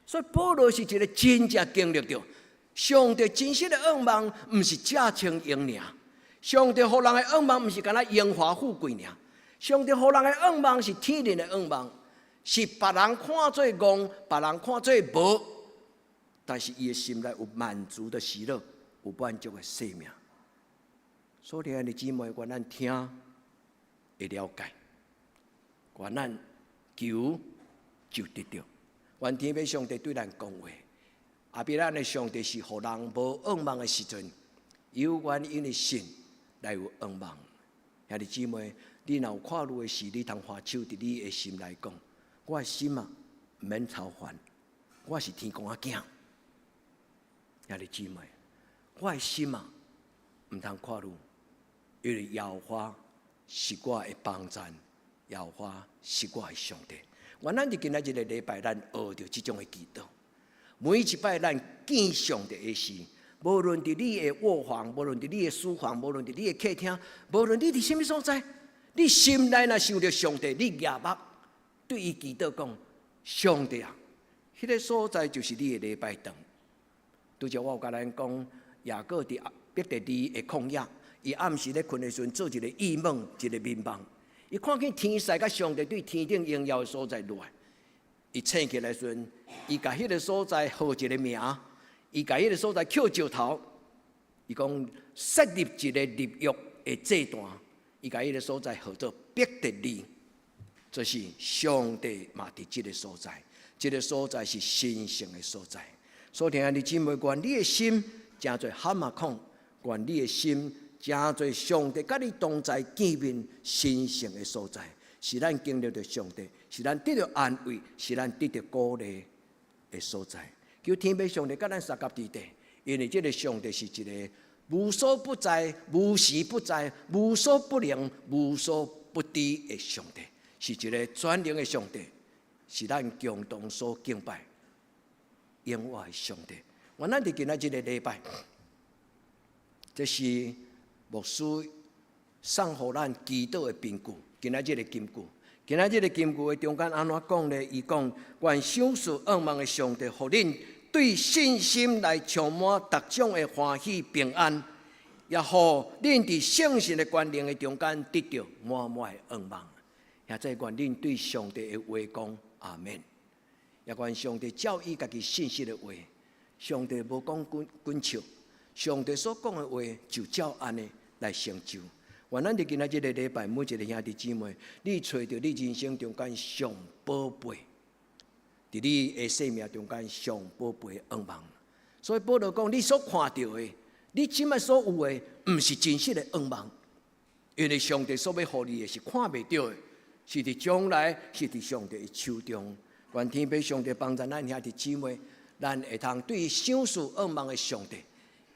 所以保罗是一个真正经历到上帝真实的愿望，不是假清盈尔。上帝予人的愿望，不是干那荣华富贵尔。上帝予人的愿望是天然的愿望，是别人看做戆，别人看做无，但是伊的心内有满足的喜乐，有满足的生命。所以，亲爱的姊妹，愿咱听会了解，愿咱求就得到。愿天父上帝对咱讲话，亚伯拉罕的上帝是予人无愿望的时阵，有愿因的信来有愿望。兄弟姊妹，你若有看路的事，你通花手伫你的心来讲，我的心啊，毋免操烦，我是天公仔囝，兄弟姊妹，我的心啊，毋通看路，因为耶和华是我的帮助，耶和华是我的上帝。原咱伫今仔日的礼拜，咱学着即种的祈祷。每一摆咱见上帝的时，无论伫你的卧房，无论伫你的书房，无论伫你的客厅，无论你伫什么所在，你心内若想着上帝，你夜目对伊祈祷讲：上帝啊，迄个所在就是你的礼拜堂。拄则我有甲咱讲，雅各伫伯特利的旷野，伊暗时咧困的时阵，做一个异梦，一个面梦。伊看见天使甲上帝对天顶荣耀的所在落来，伊醒起来时阵，伊甲迄个所在号一个名，伊甲迄个所在扣石头，伊讲设立一个立约的祭坛，伊甲迄个所在号做伯特利，这是上帝嘛伫即个所在，即个所在是神圣的所在。所以听你姊妹愿你的心真侪蛤蟆孔，愿你的心真侪上帝甲你同在见面神圣的所在，是咱经历着上帝，是咱得到安慰，是咱得到鼓励的所在。求天父上帝甲咱三甲伫地，因为这个上帝是一个无所不在、无时不在、无所不能、无所不知的上帝，是一个全能的上帝，是咱共同所敬拜永远的上帝。我咱伫今仔日个礼拜，这是牧师送互咱祈祷的凭据。今仔日个金句，今仔日个金句的中间安怎讲呢？伊讲：愿享受恶梦的上帝，互恁对信心来充满各种的欢喜平安，也互恁伫圣神的权能的中间得到满满的恶梦。也再愿恁对上帝的话讲阿门。也愿上帝照伊家己信息的话，上帝无讲滚笑，上帝所讲的话就照安尼来成就。愿咱伫今仔日个礼拜，每一个兄弟姊妹，你找到你人生中间上宝贝，伫你的生命中间上宝贝的恩梦。所以保罗讲，你所看到的，你即摆所有的，毋是真实的恩梦，因为上帝所要予你的是看袂到的，是伫将来，是伫上帝的手中。愿天父上帝帮助咱兄弟姊妹，咱会通对享受恶梦的上帝，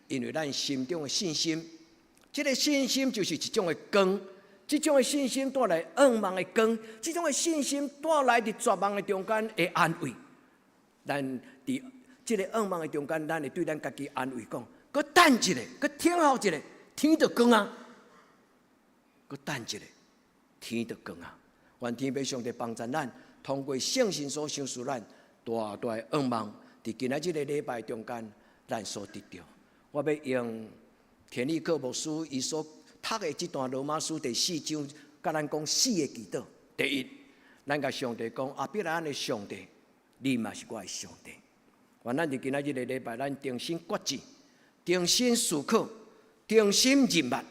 因为咱心中的信心，这个信心就是一种的光，这种的信心带来恶梦的光，这种的信心带来伫绝望的中间的安慰。咱伫这个恶梦的中间，咱会对咱家己安慰讲：，搁等一下，搁听候一下，天就光啊！搁等一下，天就光啊！愿天父上帝帮助咱。通过圣神所赏赐咱大大的恩望，伫今仔日个礼拜中间，咱所得到。我要用田立克牧师伊所读的这段罗马书第4章，甲咱讲4个祈祷。第一，咱甲上帝讲：阿伯拉罕的上帝，你嘛是我的上帝。愿咱伫今仔日个礼拜，咱定心决志，定心思考，定心认捌。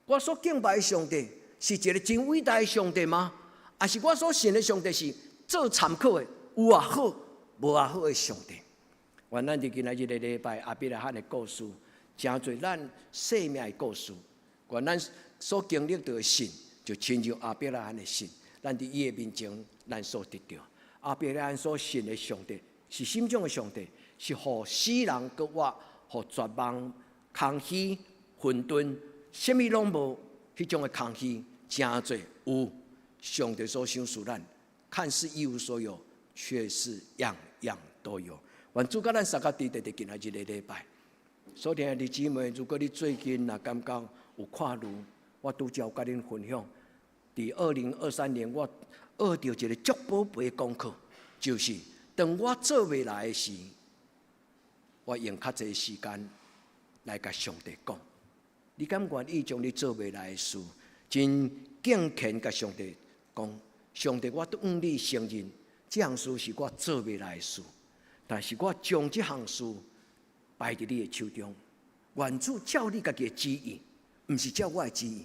我所敬拜的上帝，是一个真伟大的上帝吗？还是我所信的上帝是做参考的，有也好，无也好的上帝？愿咱伫今仔日个礼拜，阿伯拉罕的故事，真侪咱生命的故事。愿咱所经历到的神，就亲像阿伯拉罕的神，咱伫伊的面前，咱所得到。阿伯拉罕所信的上帝，是心中的上帝，是互死人搁活，互绝望、空虚、混沌，什么拢无，迄种的空虚，真侪有。上帝所赏赐咱，看似一无所有，却是样样都有。愿主甲咱三甲伫今仔日个礼拜，所听的姊妹，如果你最近若感觉有看路，我拄则有甲恁分享。伫2023年，我学到一个足宝贝的功课，就是当我做未来的时，我用较侪时间来甲上帝讲。你敢愿意将你做未来的事，真敬虔甲上帝讲？上帝，我都愿你承认，这项事是我做未来的事，但是我将这项事摆伫你的手中，愿主照你家己的旨意，毋是照我的旨意。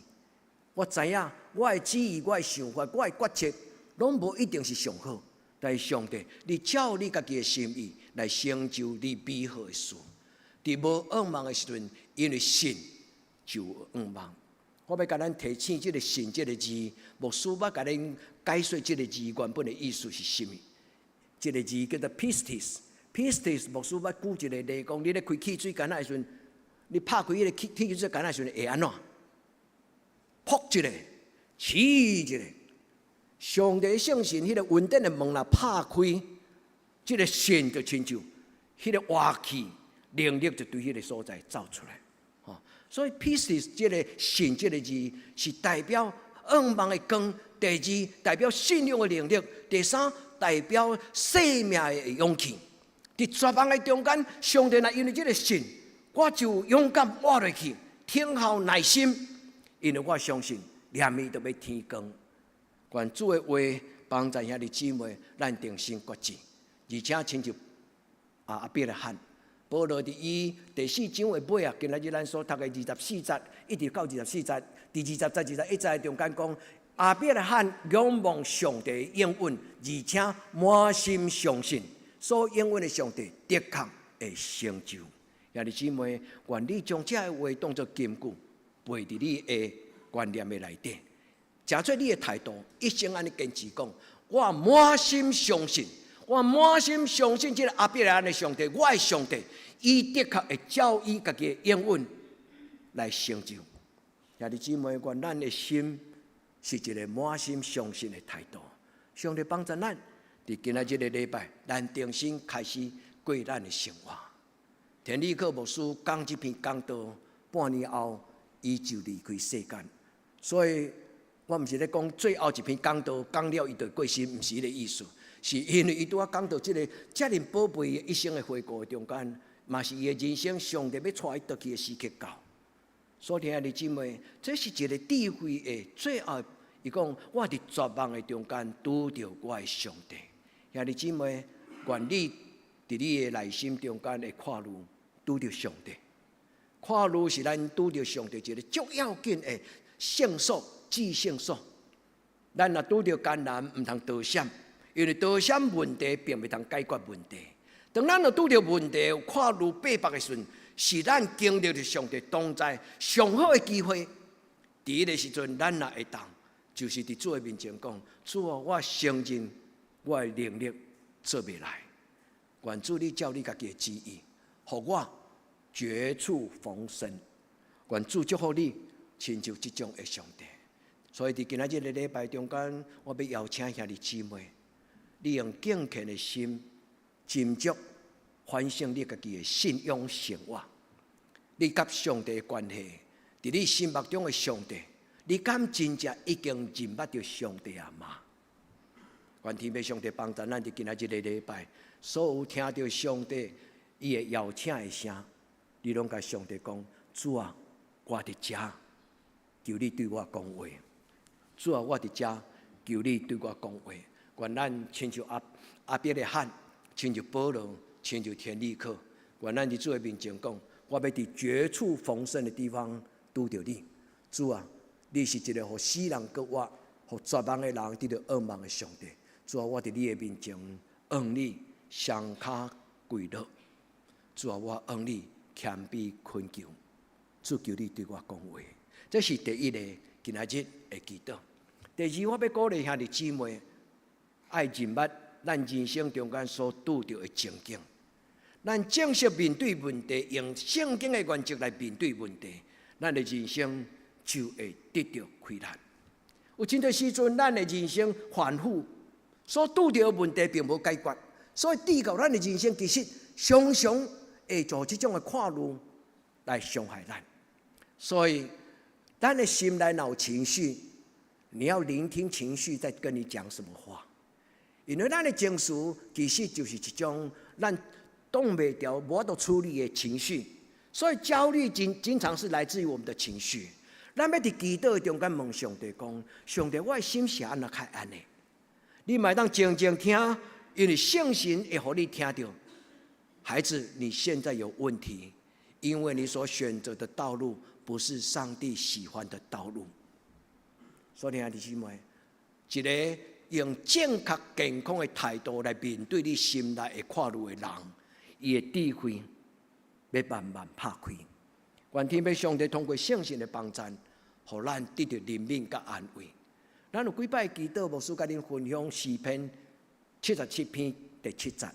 我知影我的旨意、我的想法、我的决策，拢无一定是上好。但是上帝，你照你家己的心意来成就你美好的事。伫无恶梦的时阵，因为神就有恶梦。我要甲咱提醒这个神这个字，牧师要甲咱解说这个字原本的意思是什么？这个字叫做 pistis， Pistis 牧师捌举一个例讲，你咧开汽水杆仔的时阵，你拍开迄个汽水杆仔的时阵会安怎？噗一个，起一个。上帝圣神迄个稳定的门若拍开，即个线就亲像迄个活气能力就对迄个所在走出来。所以 Pistis 即个信即个字是代表仰望的光，第二代表信仰的能力，第三代表生命的勇气。伫绝望的中间，上帝若因为即个信，我就勇敢活落去，挺好耐心，因为我相信念伊就要天光。愿主的话帮助兄弟姊妹，咱定心决志，而且亲像阿伯来喊。保罗伫伊第4章的尾啊，今日咱所读的24节，一直到24节，第20节、21节中间讲，阿伯来喊仰望上帝的应允，而且满心相信。所应允的上帝的确会成就。兄弟姊妹，愿你将这个话当作金句，背伫你的观念的内底，诚做你的态度，一生安尼坚持讲，我满心相信，我满心相信这个阿伯来的上帝，我的上帝，伊的确会照伊家己的应允来成就。兄弟姊妹，愿咱的心是一个满心相信的态度。上帝帮助咱。伫今仔日个礼拜，咱重新开始过咱的生活。田立克牧师讲这篇讲道，半年后伊就离开世间。所以我毋是咧讲最后一篇讲道讲了伊就过身，毋是迄个意思，是因为伊拄仔讲到这个遮尔宝贝的一生的回顾中间，嘛是伊的人生上帝要带伊倒去的时刻到。所以兄弟姊妹，这是一个智慧的最后，伊讲我伫绝望的中间拄着我的上帝。兄弟姊妹，愿你伫你的内心中间的看路拄着上帝。看路是咱拄着上帝一个足要紧的圣所、至圣所。咱若拄着艰难，毋通逃闪，因为逃闪问题并袂通解决问题。当咱若拄着问题，有看路背北的时阵，是咱经历着上帝同在上好的机会。伫迄个时阵，咱若会当，就是伫主的面前讲：主啊，我承认。我的能力做袂来，愿主你照你家己的旨意，互我绝处逢生。愿主祝福你，亲像这种的上帝。所以伫今仔日的礼拜中间，我要邀请兄弟姊妹，你用敬虔的心，斟酌反省你家己的信仰生活，你甲上帝的关系，伫你心目中的上帝，你敢真正已经认捌着上帝啊吗？愿天父上帝帮助咱伫今仔日个礼拜，所有听到上帝伊的邀请的声，你拢甲上帝讲：主啊，我伫遮，求你对我讲话。主啊，我伫遮，求你对我讲话。愿咱亲像阿伯的喊，亲像保罗，亲像田立克。愿咱伫主的面前讲：我要伫绝处逢生的地方拄着你。主啊，你是一个互死人搁活、互绝望的人得到仰望的上帝。主啊，我伫你的面前，愿你双脚跪落。主啊，我愿你谦卑恳求。主求你对我讲话，这是第一个今仔日的祈祷。第二，我要鼓励兄弟姊妹，爱认捌咱人生中间所拄到的情景。咱正式面对问题，用圣经的原则来面对问题，咱的人生就会得到开展。有真多时阵，咱的人生反复。所拄到的问题并无解决，所以抵到咱的人生其实常常会做这种的看路来伤害咱。所以，咱的心内有情绪，你要聆听情绪在跟你讲什么话，因为咱的情绪其实就是一种咱挡袂掉、无法度处理的情绪。所以焦虑经常是来自于我们的情绪。咱要伫祈祷中间问上帝讲：上帝，我的心是安怎开安的？你买当静静听，因为圣神会让你听到。孩子，你现在有问题，因为你所选择的道路不是上帝喜欢的道路。所以兄弟姊妹，一个用正确健康的态度来面对你心内的看路的人，伊的智慧要慢慢拍开。愿天父上帝通过圣神的帮助，互咱得到怜悯甲安慰。咱有几摆祈祷，牧师甲恁分享诗篇77篇第7节。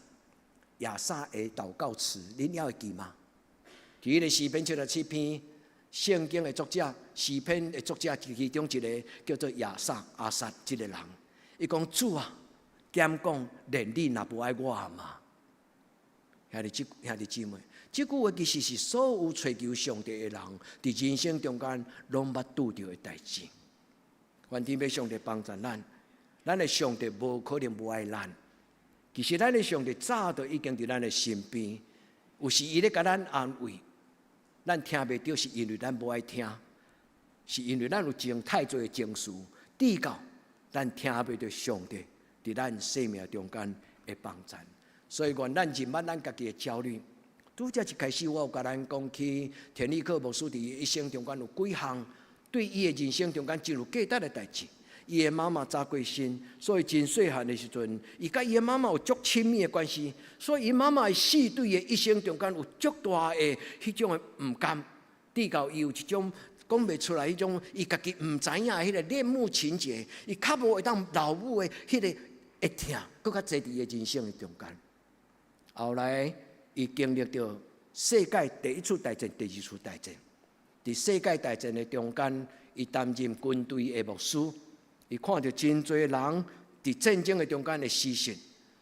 亚萨的祷告词，恁还会记吗？伫迄个诗篇77篇，圣经的作者，诗篇的作者其中一个叫做亚萨阿萨这个人，伊讲主啊，减讲连你若无爱我嘛。兄弟姊妹，这句话其实是所有追求上帝的人伫人生中间拢捌拄着的代志。愿天父上帝帮助咱的上帝无可能无爱咱。其实咱的上帝早就已经伫咱的身边，有时伊咧甲咱安慰，咱听袂到是因为咱无爱听，是因为咱有种太多的情绪，抵到咱听袂到上帝伫咱生命中间的帮助。所以愿咱认捌咱家己的焦虑。拄则一开始，我有甲咱讲起田立克牧师伫一生中间有几项对伊的人生中间真有价值的代志。伊的妈妈早过身，所以真细汉的时阵，伊甲伊的妈妈有足亲密的关系，所以伊妈妈的死对伊一生中间有足大的迄种的毋甘，抵到伊有一种讲袂出来迄种，伊家己毋知影的迄个恋母情节，伊较无会当老母的迄个会疼，搁较侪伫伊的人生的中间。后来伊经历到世界第一次大战、第二次大战，伫世界大战的中间，伊担任军队的牧师。伊看到真侪人伫战争的中间的牺牲，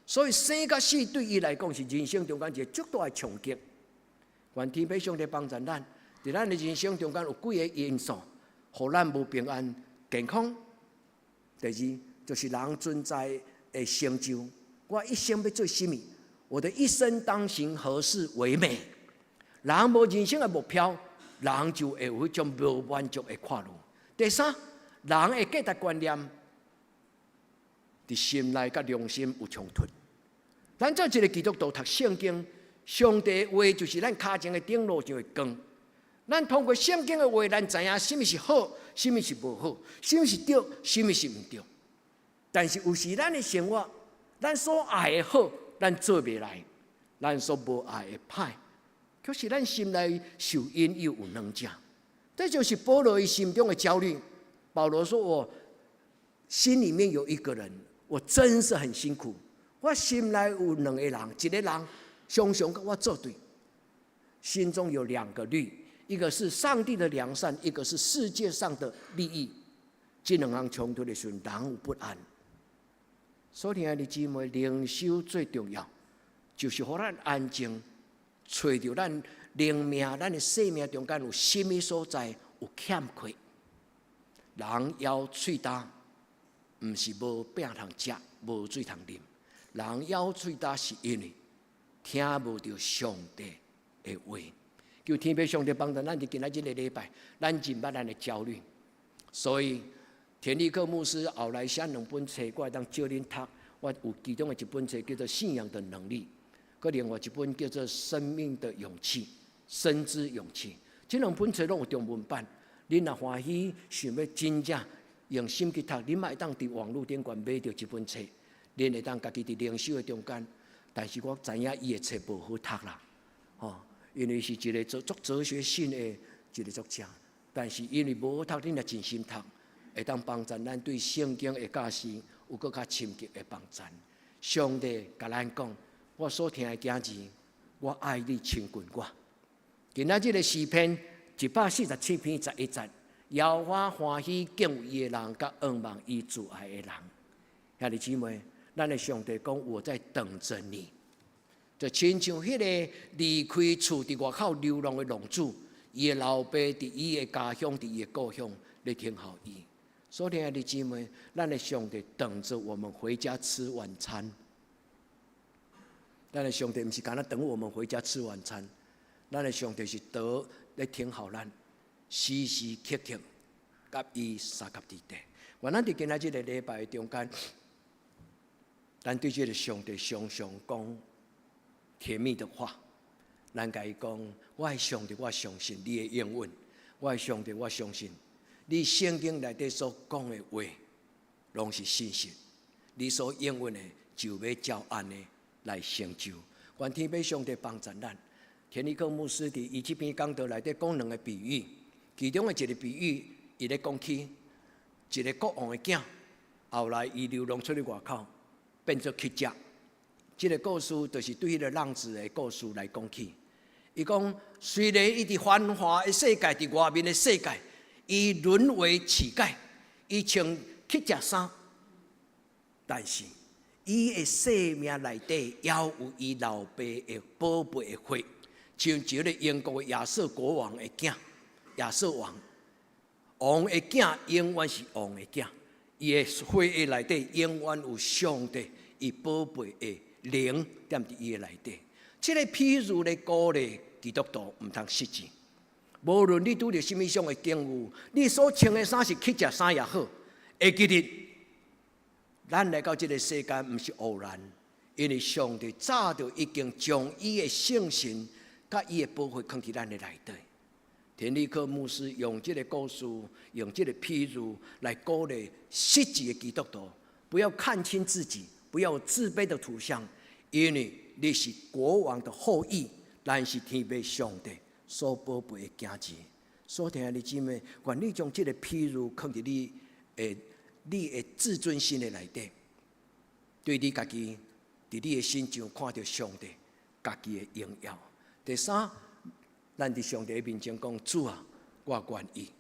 所以生甲死对伊来讲是人生中间一个足大的冲击。愿天父上帝帮助咱，伫咱的人生中间有几个因素，互咱无平安、健康。第二就是人存在的成就，我一生要做什么？我的一生当行何事为美？人无人生的目标，人就会有迄种无满足的快乐。第三，人的价值观念，伫心内甲良心有冲突。咱做一个基督徒读圣经，上帝的话就是咱脚前的顶路上的光。咱通过圣经的话，咱知影什么是好，什么是无好，什么是对，什么是毋对。但是有时咱的生活，咱所爱的好，咱做袂来；咱所无爱的歹，可是咱心内受引诱有两者。这就是保罗伊心中的焦虑。保罗说：“我心里面有一个人，我真是很辛苦。我心内有两个人，一个人常常跟我作对，心中有两个律，一个是上帝的良善，一个是世界上的利益。这两项冲突的时候，人有不安。所以，亲爱的姊妹，灵修最重要，就是让咱安静，找到咱灵命、咱的生命中间有什么所在有欠缺。”人枵喙焦，毋是无饼通食，无水通啉。人枵喙焦是因为听无到上帝的话。求天父上帝帮助咱伫今仔日的礼拜，咱认捌咱的焦虑。所以田立克牧师后来写两本册，我会当借恁读。我有其中的一本册叫做《信仰的能力》，佮另外一本叫做《生命的勇气》、《生之勇气》。这两本册拢有中文版。恁若欢喜，想要真正用心去读，恁嘛会当伫网络顶悬买到这本册，恁会当家己伫灵修的中间。但是我知影伊的册无好读啦，因为是一个足哲学性的一个作者。但是因为无好读，恁若真心读，会当帮助咱对圣经的教示有更较深刻的帮助。上帝甲咱讲：我所听的囝子，我爱你亲近我。今仔日的诗篇。147篇11节，耶和华欢喜敬畏伊的人，甲仰望伊主爱的人。兄弟姊妹，咱的上帝讲：我在等着你。就亲像迄个离开厝伫外口流浪的浪子，伊的老爸伫伊的家乡，伫伊的故乡，咧听候伊。所以，兄弟姊妹，咱的上帝等着我们回家吃晚餐。咱的上帝不是干那等我们回家吃晚餐，咱的上帝是咧听候咱时时刻刻甲伊三甲伫地。我咱伫今仔日的礼拜中间，咱对这个上帝常常讲甜蜜的话。咱甲伊讲：我的上帝，我相信你的应允；我的上帝，我相信你圣经内底所讲的话，拢是信实。你所应允的，就要照按的来成就。愿天父上帝帮助咱。田立克牧师伫伊这篇讲道内底讲两个比喻，其中的一个比喻，伊咧讲起一个国王的囝，后来伊流浪出去外口，变做乞食，这个故事就是对迄个浪子的故事来讲起。伊讲，虽然伊伫繁华的世界，伫外面的世界，伊沦为乞丐，伊穿乞食衫，但是伊的生命内底也有伊老爸的宝贝的血，像一个英国的亚瑟国王的囝，亚瑟王，王的囝永远是王的囝，伊的血的内底永远有上帝伊宝贝的灵踮伫伊的内底。这个譬如咧鼓励基督徒唔通失志，无论你拄着什么样的境遇，你所穿的衫是乞食衫也好，会记得，咱来到这个世间唔是偶然，因为上帝早就已经将伊的圣神甲伊的宝血放伫咱的内底。田立克牧师用这个故事，用这个譬如来鼓励失志的基督徒，不要看清自己，不要有自卑的图像，因为你是国王的后裔，咱是天父上帝所宝贝的子子。所听的姊妹，愿你将这个譬如放伫你的自尊心的内底，对你家己，伫你的心上看到上帝家己的荣耀。第三，咱伫上帝的面前讲：主啊，我愿意，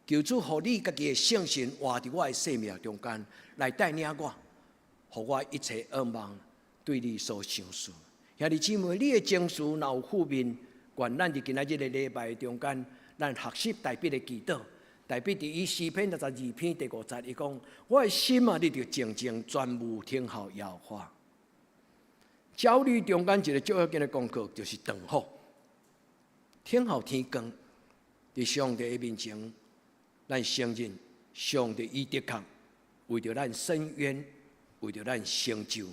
求主互你家己的圣神活伫我的生命中间，来带领我，互我一切愿望对你所想事。兄弟姊妹，你的情绪若有负面，愿咱伫今仔日的礼拜中间，咱学习大笔的祈祷。大笔伫伊诗篇62篇第5节，伊讲：我的心啊，你着静静专务听候耶和华。焦虑中间一个最要紧的功课，就是等候，听候天光。伫上帝的面前，咱承认上帝伊的确为着咱伸冤，为着咱成就。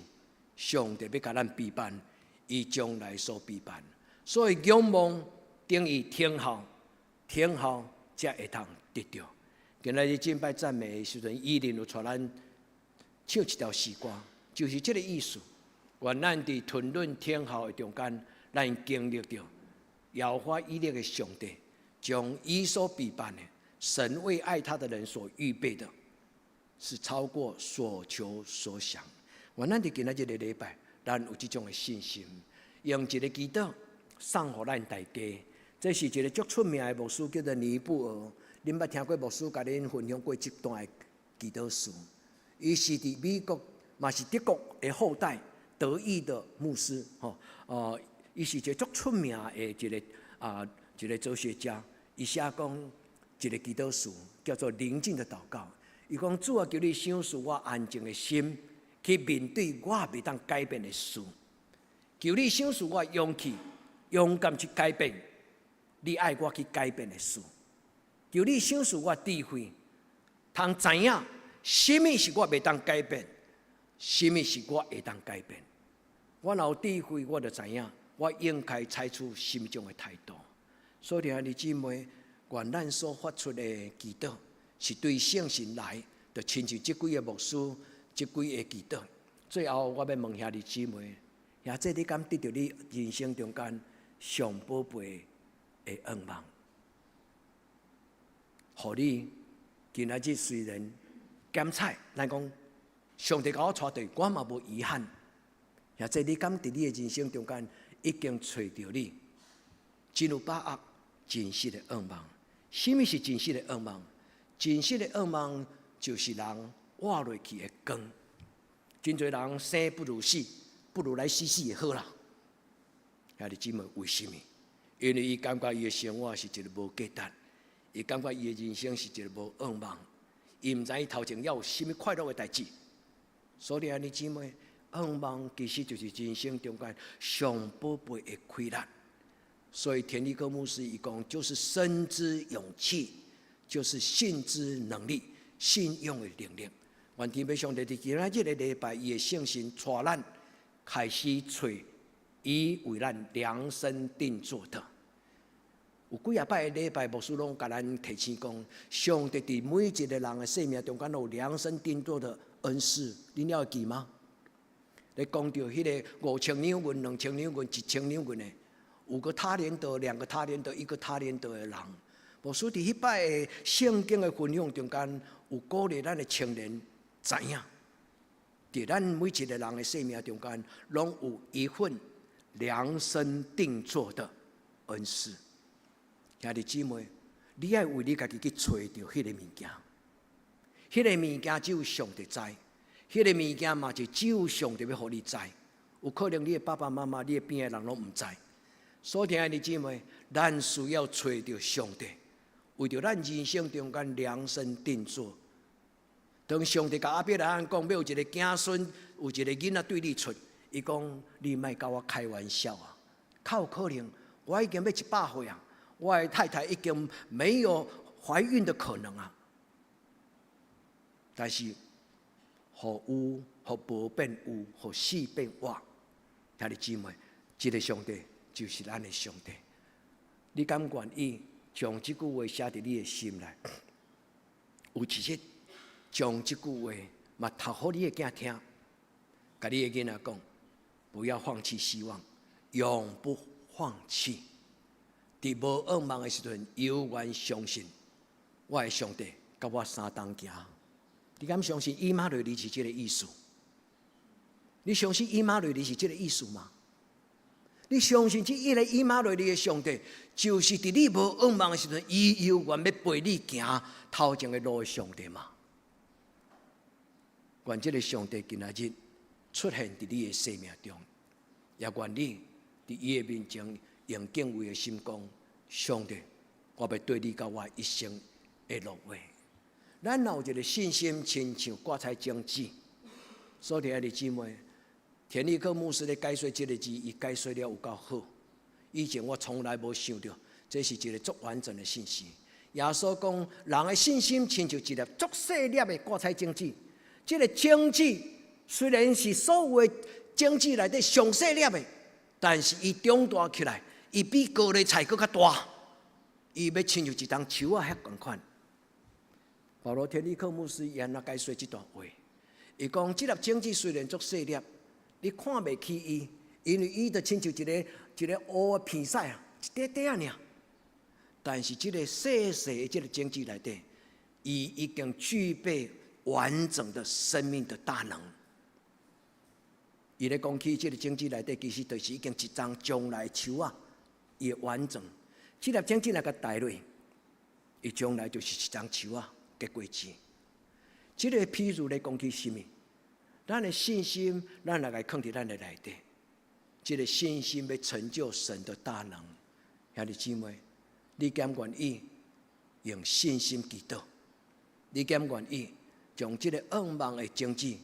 上帝要甲咱陪伴，伊将来所陪伴。所以仰望等于听候，听候才会通得着。今仔日敬拜赞美的时阵，伊人有带咱唱一条诗歌，就是这个意思。愿咱伫吞论听候的中间，咱经历着耶和华以色列的上帝，将伊所陪伴的神为爱他的人所预备的，是超过所求所想。愿咱伫今仔日的礼拜，咱有这种的信心，用一个祈祷送予咱大家。这是一个足出名的牧师，叫做尼布尔。恁捌听过牧师甲恁分享过这段的祈祷书？伊是伫美国，嘛是德国的后代，德裔的牧师。伊是一个足出名的一个哲学家。伊写讲一个祈祷书，叫做宁静的祷告。伊讲：主啊，求你赏赐我安静的心，去面对我未当改变的事。求你赏赐我勇气，勇敢去改变你爱我去改变的事。求你赏赐我智慧，通知影什么是我未当改变，什么是我会当改变。我若有智慧，我就知影我应该采取什么种的态度。所以兄弟姊妹，愿咱所发出的祈祷是对圣神来，就亲像这几个牧师、这几个祈祷。最后，我要问兄弟姊妹，也这你敢得到你人生中间上宝贝的愿望？互你今仔日虽然检彩，咱讲上帝甲我带对，我嘛无遗憾。也这你敢伫你的人生中间已经找到你真有把握、真实的愿望？什么是真实的愿望？真实的愿望就是人活落去的光。真侪人生不如死，不如来死死就好啦。兄弟姊妹，为什么？因为伊感觉伊的生活是一个无价值。伊感觉伊的人生是一个无愿望，伊毋知伊头前要有甚物快乐的代志。所以，兄弟姊妹，愿望其实就是人生中间上宝贝的亏难。所以，田立克牧师伊讲，就是生之勇气，就是信之能力，信用的能力。愿天父上帝伫今仔日的礼拜，伊的圣神带咱开始找伊为咱量身定做的。有几啊摆礼拜，牧师拢甲咱提醒讲，上帝伫每一个人的生命中间有量身定做的恩赐，恁还会记吗？你讲到迄个5000两银、2000两银、1000两银的，有个他连得、2个他连得、1个他连得的人，牧师伫迄摆的圣经的分享中间，有鼓励咱的青年知影，伫在咱每一个人的生命中间，拢有一份量身定做的恩赐。兄弟姊妹，你要为你家己去找到迄个物件，迄个物件只有上帝知，迄个物件嘛就只有上帝要互你知。有可能你的爸爸妈妈、你的边的人拢唔知。所以，兄弟姊妹，咱需要找到上帝，为着咱人生中间量身定做。当上帝甲亚伯拉罕讲，要有一个子孙，有一个囡仔对你出，伊讲：你莫甲我开玩笑啊！较有可能，我已经要100岁啊，我的太太已经没有怀孕的可能啊。但是，互有，互无变有，互死变活。兄弟姊妹，这个上帝就是咱的上帝。你敢愿意将这句话写伫你的心内？有一日，将这句话嘛读互你的囝听，甲你的囡仔讲：不要放弃希望，永不放弃。伫无噩梦的时阵，永远相信我的上帝甲我相同行。你敢相信以马内利是这个意思？你相信以马内利是这个意思吗？你相信这一个以马内利的上帝，就是伫你无噩梦的时阵，伊永远要陪你行头前的路的上帝吗？愿这个上帝今仔日出现伫你的生命中，也愿你伫伊的面前用敬畏的心讲：上帝，我要对你甲我一生的落话。咱有一个信心，亲像挂彩种子。所以，兄弟姊妹，田立克牧师咧解说这个字，伊解说了有够好。以前我从来无想到，这是一个足完整的信息。耶稣讲，人的信心亲像一粒足细粒的挂彩种子。这个种子虽然是所有的种子内底上细粒的，但是伊长大起来，伊比高丽菜更较大。伊要亲像一丛树啊，遐共款。保罗田立克牧师伊安怎解说这段话？伊讲，这粒种子虽然足细粒，你看袂起伊，因为伊就亲像一个乌的片屎啊，一点点啊尔。但是这个细细的这个种子内底，伊已经具备完整的生命的大能。伊咧讲起这个种子内底，其实就是已经一丛将来树啊，伊的完整。这粒种子若个带落，伊将来就是一丛树啊。结果子，这个譬如咧讲起什么？咱的信心，咱来放伫咱的内底。这个信心要成就神的大能。兄弟姊妹，你敢愿意用信心祈祷？你敢愿意将这个噩梦的种子，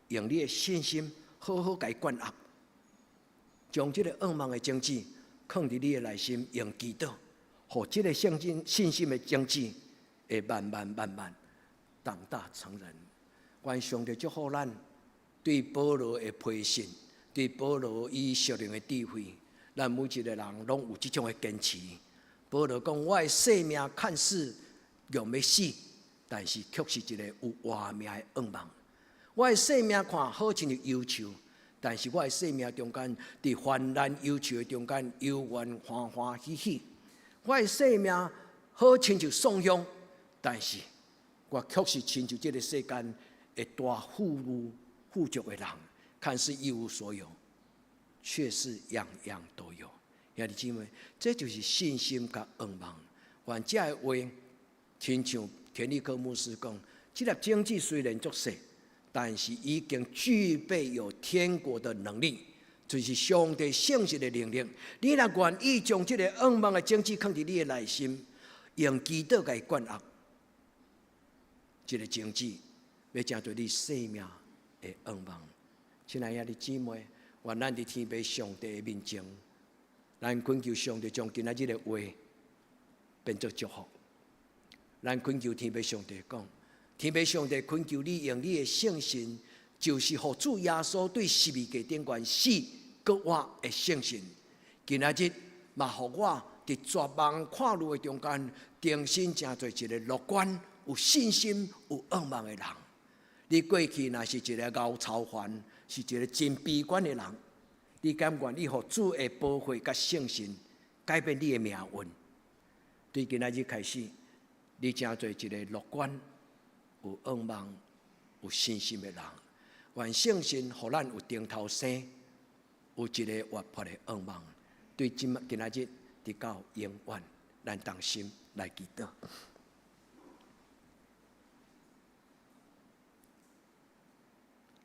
用你的信心好好甲伊灌压？将这个噩梦的种子放伫你的内心，用祈祷，互这个信心的种子。会慢慢长大成人。愿上帝祝福咱对保罗的培训，对保罗伊属灵的智慧，咱每一个人拢有这种的坚持。保罗讲：我的生命看似用要死，但是却是一个有活命的噩梦。我的生命看好像是忧愁，但是我的生命中间，伫患难忧愁的中间，永远欢欢喜喜。我的生命好亲像son香。但是，我却是亲像这个世间的大富足的人，看似一无所有，却是样样都有。兄弟姊妹，这就是信心甲盼望。愿这个话，亲像田立克牧师讲，这粒种子虽然足细，但是已经具备有天国的能力，就是上帝圣神的能力。你若愿意将这个盼望的种子放伫你的内心，用祈祷甲伊灌压。这个种子要成对你生命的盼望。亲爱的姊妹，愿咱伫天父上帝的面前，咱恳求上帝将今仔日的话变作祝福。咱恳求天父上帝讲，天父上帝恳求你用你的圣心，就是互主耶稣对十字架顶悬死搁活的圣心。今仔日嘛，互我伫绝望看路的中间，重新成做一个乐观、有信心、有盼望的人。你过去若是一个熬操烦，是一个真悲观的人，你敢愿意互主的保护甲圣心改变你的命运？对今仔日开始，你成做一个乐观、有盼望、有信心的人。愿圣神互咱有顶头生，有一个活泼的愿望。对今仔日直到永远，咱同心来祈祷。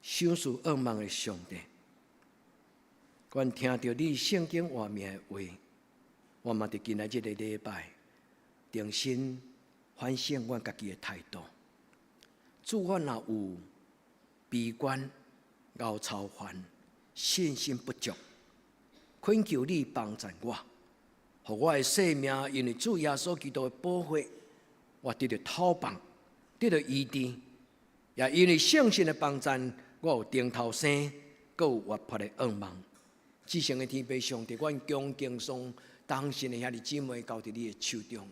享受愿望的上帝，愿听到你圣经话语的话，我嘛伫今仔日的礼拜，重新反省阮家己的态度。主，我若有悲观、熬操烦、信心不足，恳求你帮助我，互我的生命因为主耶稣基督的保护，我得到讨棒，得到医治，也因为圣神的帮助，我有顶头生，阁有活泼的愿望。至圣的天父上帝，阮恭敬颂当时的兄弟姊妹交伫你的手中，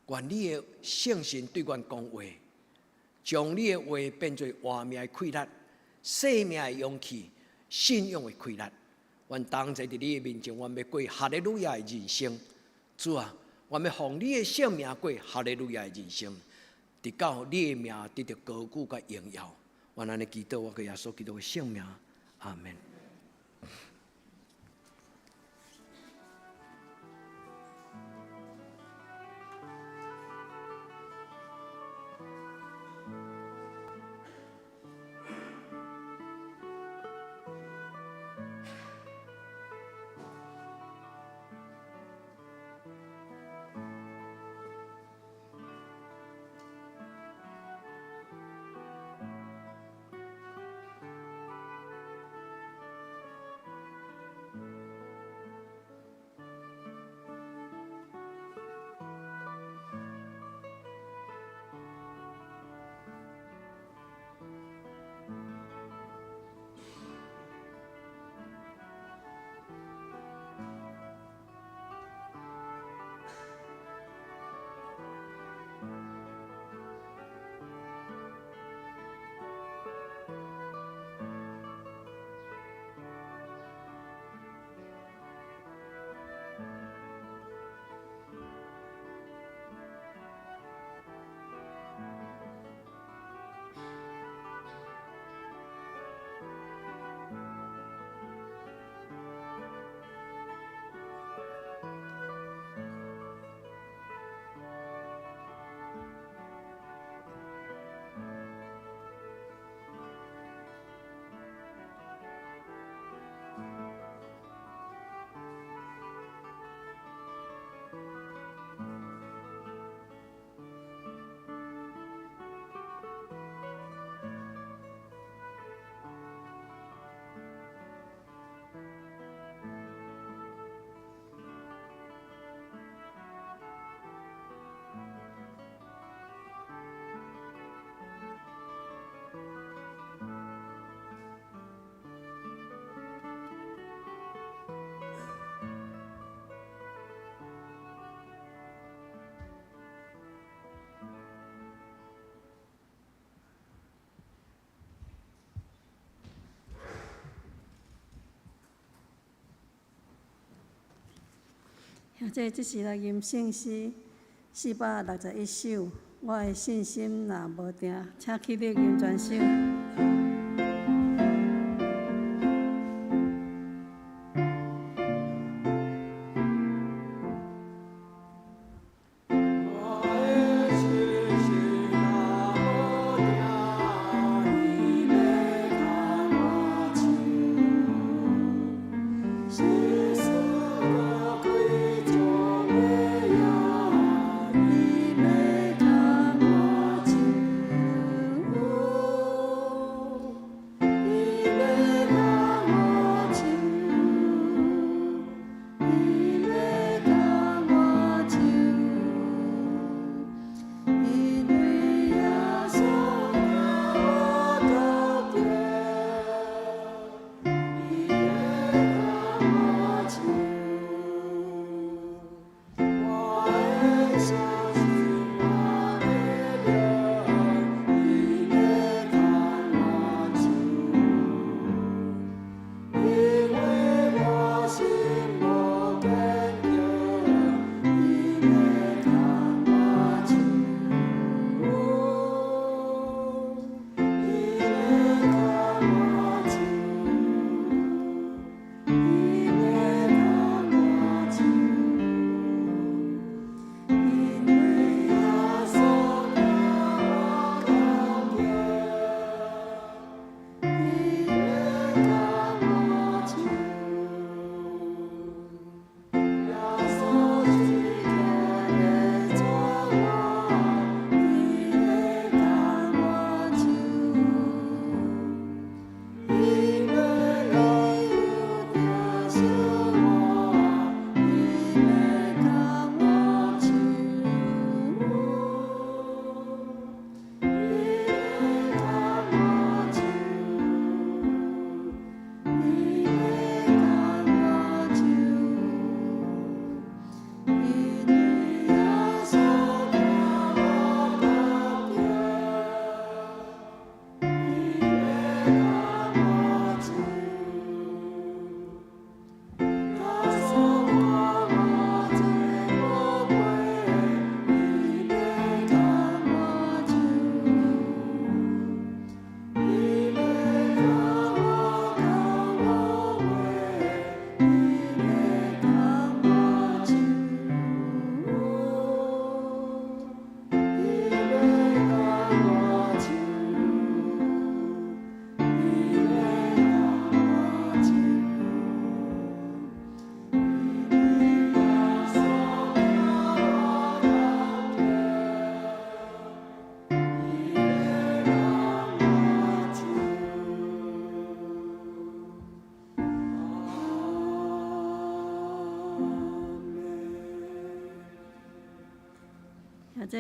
愿你的圣神对阮讲话，将你的话变作活命的气力、生命的勇气、信仰的气力。阮同在伫你的面前，阮要过哈利路亚的人生。主啊，阮要奉你的圣名过哈利路亚的人生，直到你的名得到高举甲荣耀。阮安尼祈祷，我个耶稣基督的圣名，阿门。这是来吟圣诗461首，我的信心若无定，请起立吟全首。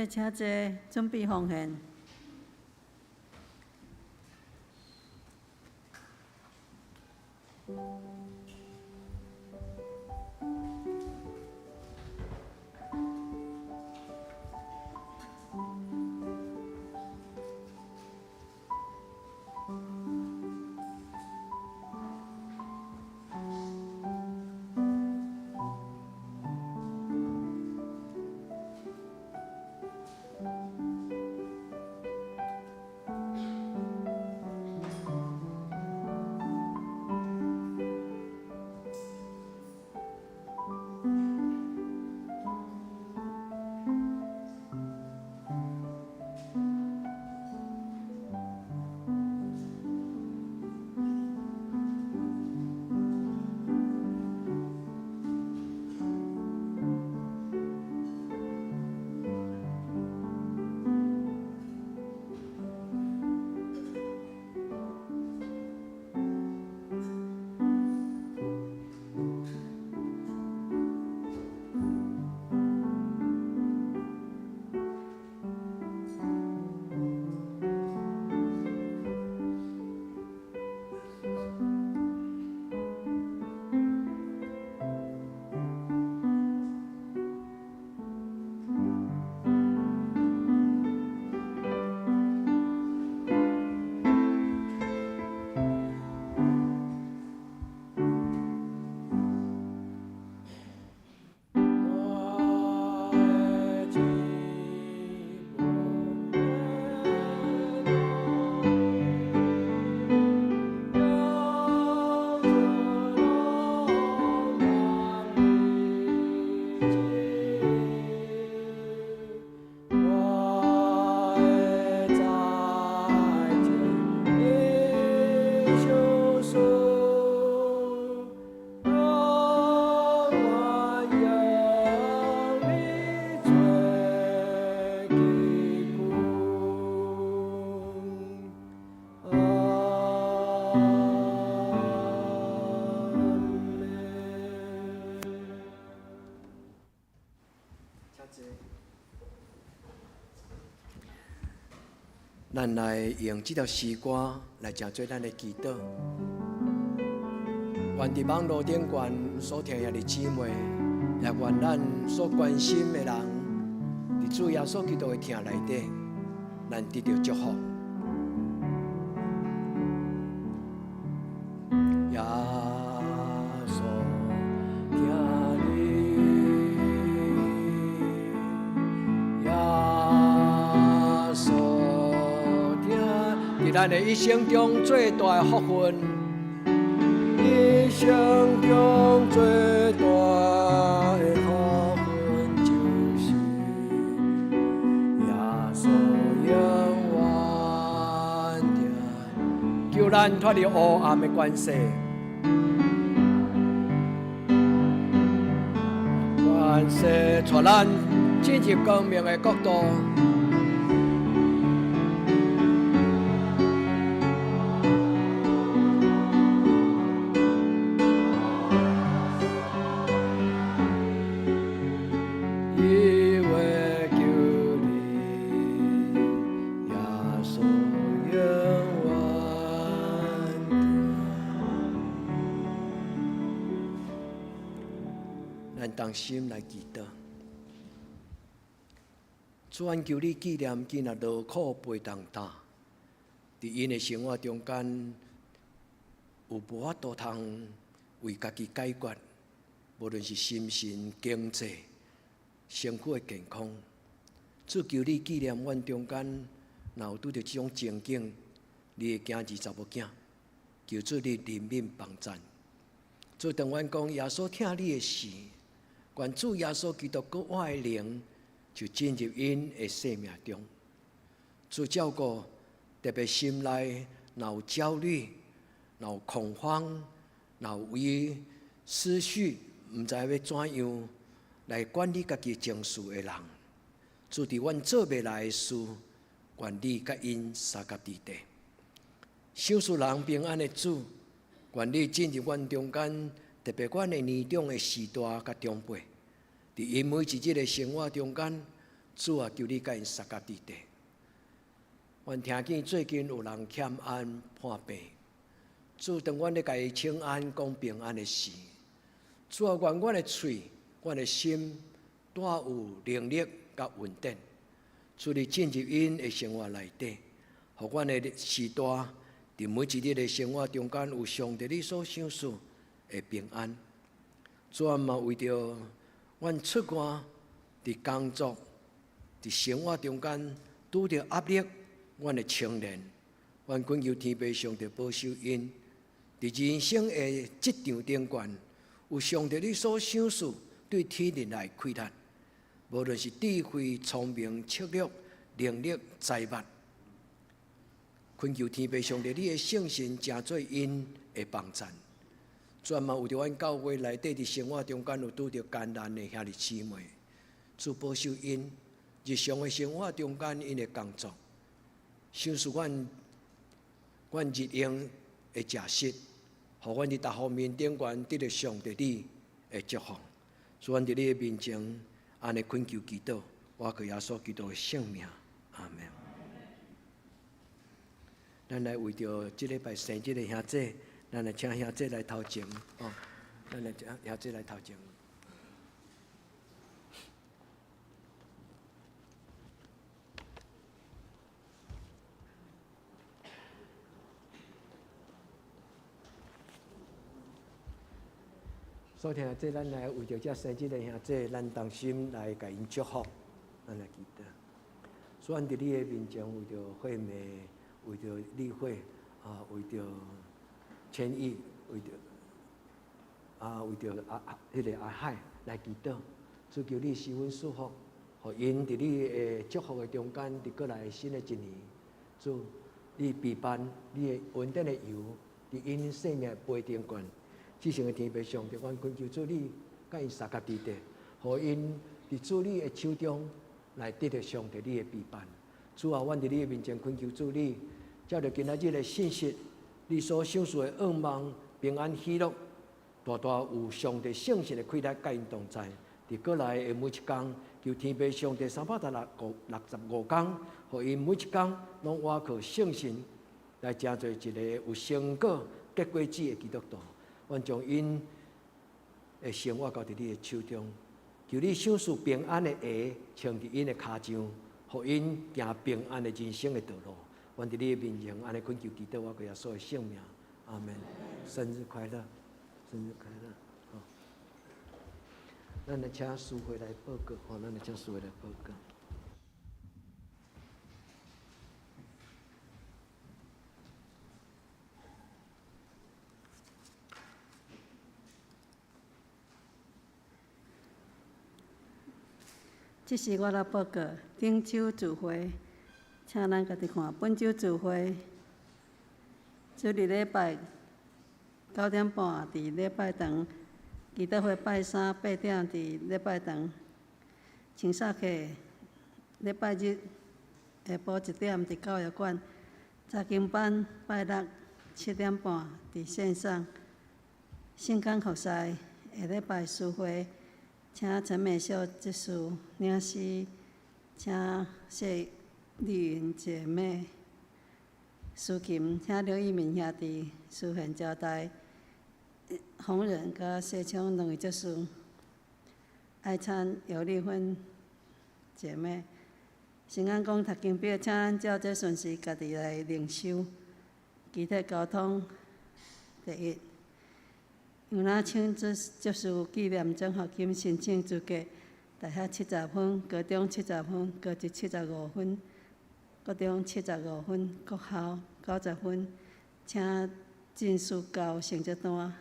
请坐，准备奉献。咱来用这条诗歌来成做咱的祈祷。愿伫网络顶悬所听遐的姊妹，也愿咱所关心的人，伫主耶稣基督的听内底，咱得到祝福。耶稣听你，耶稣听，伫咱的一生中最大的福分。一生中最大的福分，就是耶稣永远听。求咱咱脱离黑暗的关系，关系带咱进入光明的国度。当心来祈祷，主愿求你纪念今日劳苦背重担，伫因的生活中间有无法度通为家己解决，无论是心神、经济、身躯的健康。主求你纪念阮中间，若有拄着这种情景，你的囝儿查某囝，求主你怜悯帮赞。主当阮讲，耶稣听你的事。愿主耶稣基督国我的灵，就进入因的生命中。主照顾，特别心内若有焦虑、若有恐慌、若有为思绪毋知要怎样来管理家己情绪的人，主伫阮做袂来的事，愿你甲因三甲伫地。享受人平安的主，愿你进入阮中间。特别阮的年长的时代甲长辈，伫因每一日的生活中间，主啊，求你甲因三甲伫地。阮听见最近有人欠安破病，主当阮咧甲伊请安讲平安的事。主啊，愿阮的嘴、阮的心，带有能力甲稳定。主你进入因的生活内底，互阮的时代伫每一日的生活中间有上帝你所想事。的平安，主啊嘛为着阮出外伫工作、伫生活中间拄着压力，阮的青年，阮恳求天父上帝保守因，伫人生的职场顶悬，有上帝你所想事对天人来开拓，无论是智慧、聪明、策略、能力、财物，恳求天父上帝你的圣神成做因的帮助。专门为着阮教会内底伫生活中间有拄着艰难的兄弟姊妹，主保守因日常的生活中间因的工作，享受阮日用的食食，互阮伫各方面顶悬得到上帝你的祝福。主阮伫你的面前，安尼恳求祈祷，我靠耶稣基督的圣名，阿门。咱来为着即礼拜生日的兄弟。咱来请兄弟来头前，哦，咱来请兄弟来头前。所听这咱来为着这生日的兄弟，咱同心来甲因祝福，咱来祈祷。所以伫你的面前，为着会美，为着例会，为着。千亿为着为着迄个阿海来祈祷，主求你施恩祝福，互因伫你的祝福的中间，伫过来新的一年，主你陪伴你的稳定的油，伫因生命的杯顶悬。至圣的天父上帝，阮恳求主你甲因三甲伫地，互因伫主你的手中来得到上帝你的陪伴。主啊，阮伫你的面前恳求主你，照着今仔日的信息。你所享受的愿望、平安、喜乐，大大有上帝圣神的开来，甲因同在。伫过来的每一天，求天父上帝365天，互因每一天拢倚靠圣神来成做一个有成果、结果子的基督徒。阮将因的生活交伫你的手中，求你享受平安的鞋穿伫因的骹上，互因行平安的人生的道路。阮伫你的面前，安尼恳求祈祷，我给耶稣的圣名，阿门。生日快乐，生日快乐！好，咱来请师会来报告，咱来请师会来报告。这是我来报告顶周聚会。请咱家己看本周聚会，主日礼拜9点半伫礼拜堂，祈祷会拜3 8点伫礼拜堂，青沙客礼拜日下晡1点伫教育馆，查经班拜6 7点半伫线上，圣光服侍下礼拜诗会，请陈美秀执事领诗，请谢丽云姐妹司琴，请刘义民兄弟书献交代，洪仁甲谢昌两位执事，爱参尤丽芬姐妹。先按讲读经表，请咱照这顺序家己来领修。集体交通第一，杨那青执事纪念奖学金申请资格，大学70分，高中70分，高职75分，高中75分，国校90分，请进士交成绩单。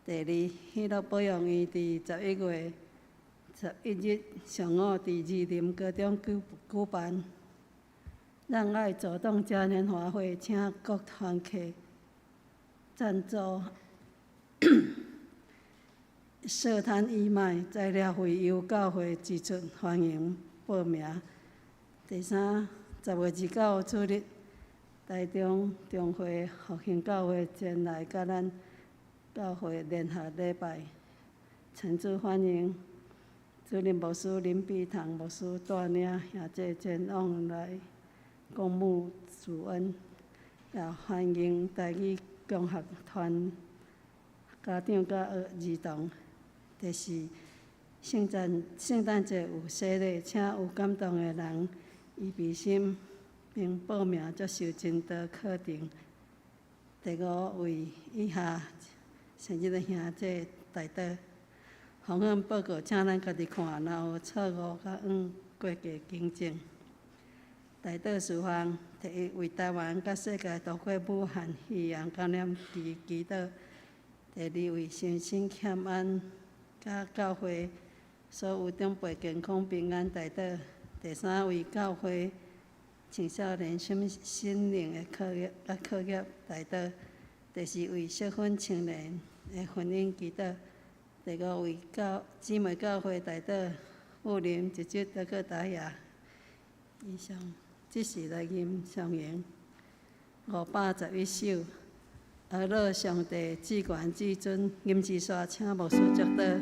第二，喜乐保养院伫11月11日上午伫二林高中举办让爱走动嘉年华会，请各团客赞助设摊义卖，材料费由教会支出，欢迎报名。第三，10月29主日，台中中会复兴教会前来甲咱教会联合礼拜，诚挚欢迎主任牧师林碧堂牧师带领兄弟前往来公务主恩，也欢迎台语共学团家长甲儿童。第四，圣诞节有洗礼，请有感动的人预备心，并报名接受真道课程。第五位以下生日的兄弟大德，方向报告，请咱家己看，若有错误甲过价更正。大道事项，第一，为台湾甲世界度过武汉肺炎感染期祈祷；第二，为身心欠安甲教会所有长辈健康平安大祷；第三，为教会青少年心灵的课业大祷；第四，为适婚青年的婚姻祈祷；第五，为姊妹教会大祷，妇人一节得过大雅。以上。即是来吟上言511首，阿乐上帝至高至尊，吟字刷，请牧师祝祷。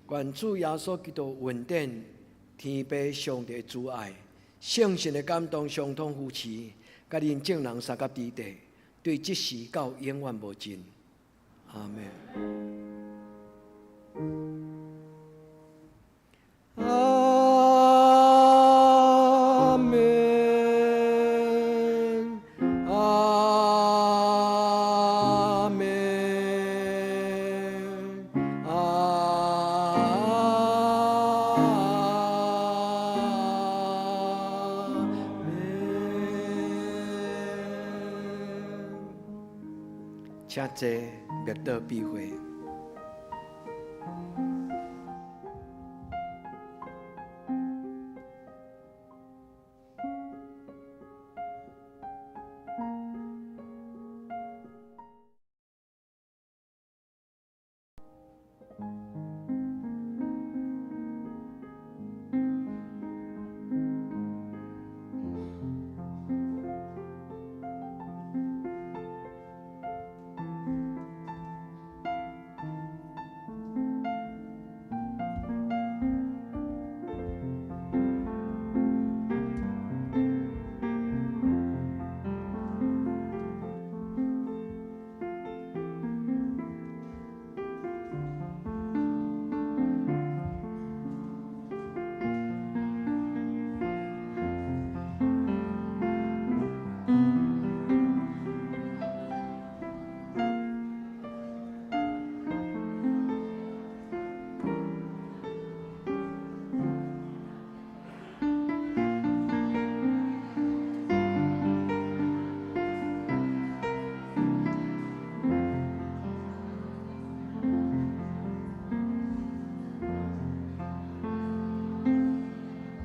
愿主耶稣基督恩典、天父上帝主爱、圣神的感动，相通扶持，甲恁众人三甲之地，对即时到永远无尽。阿门。阿门。阿门。请坐，灭道避讳。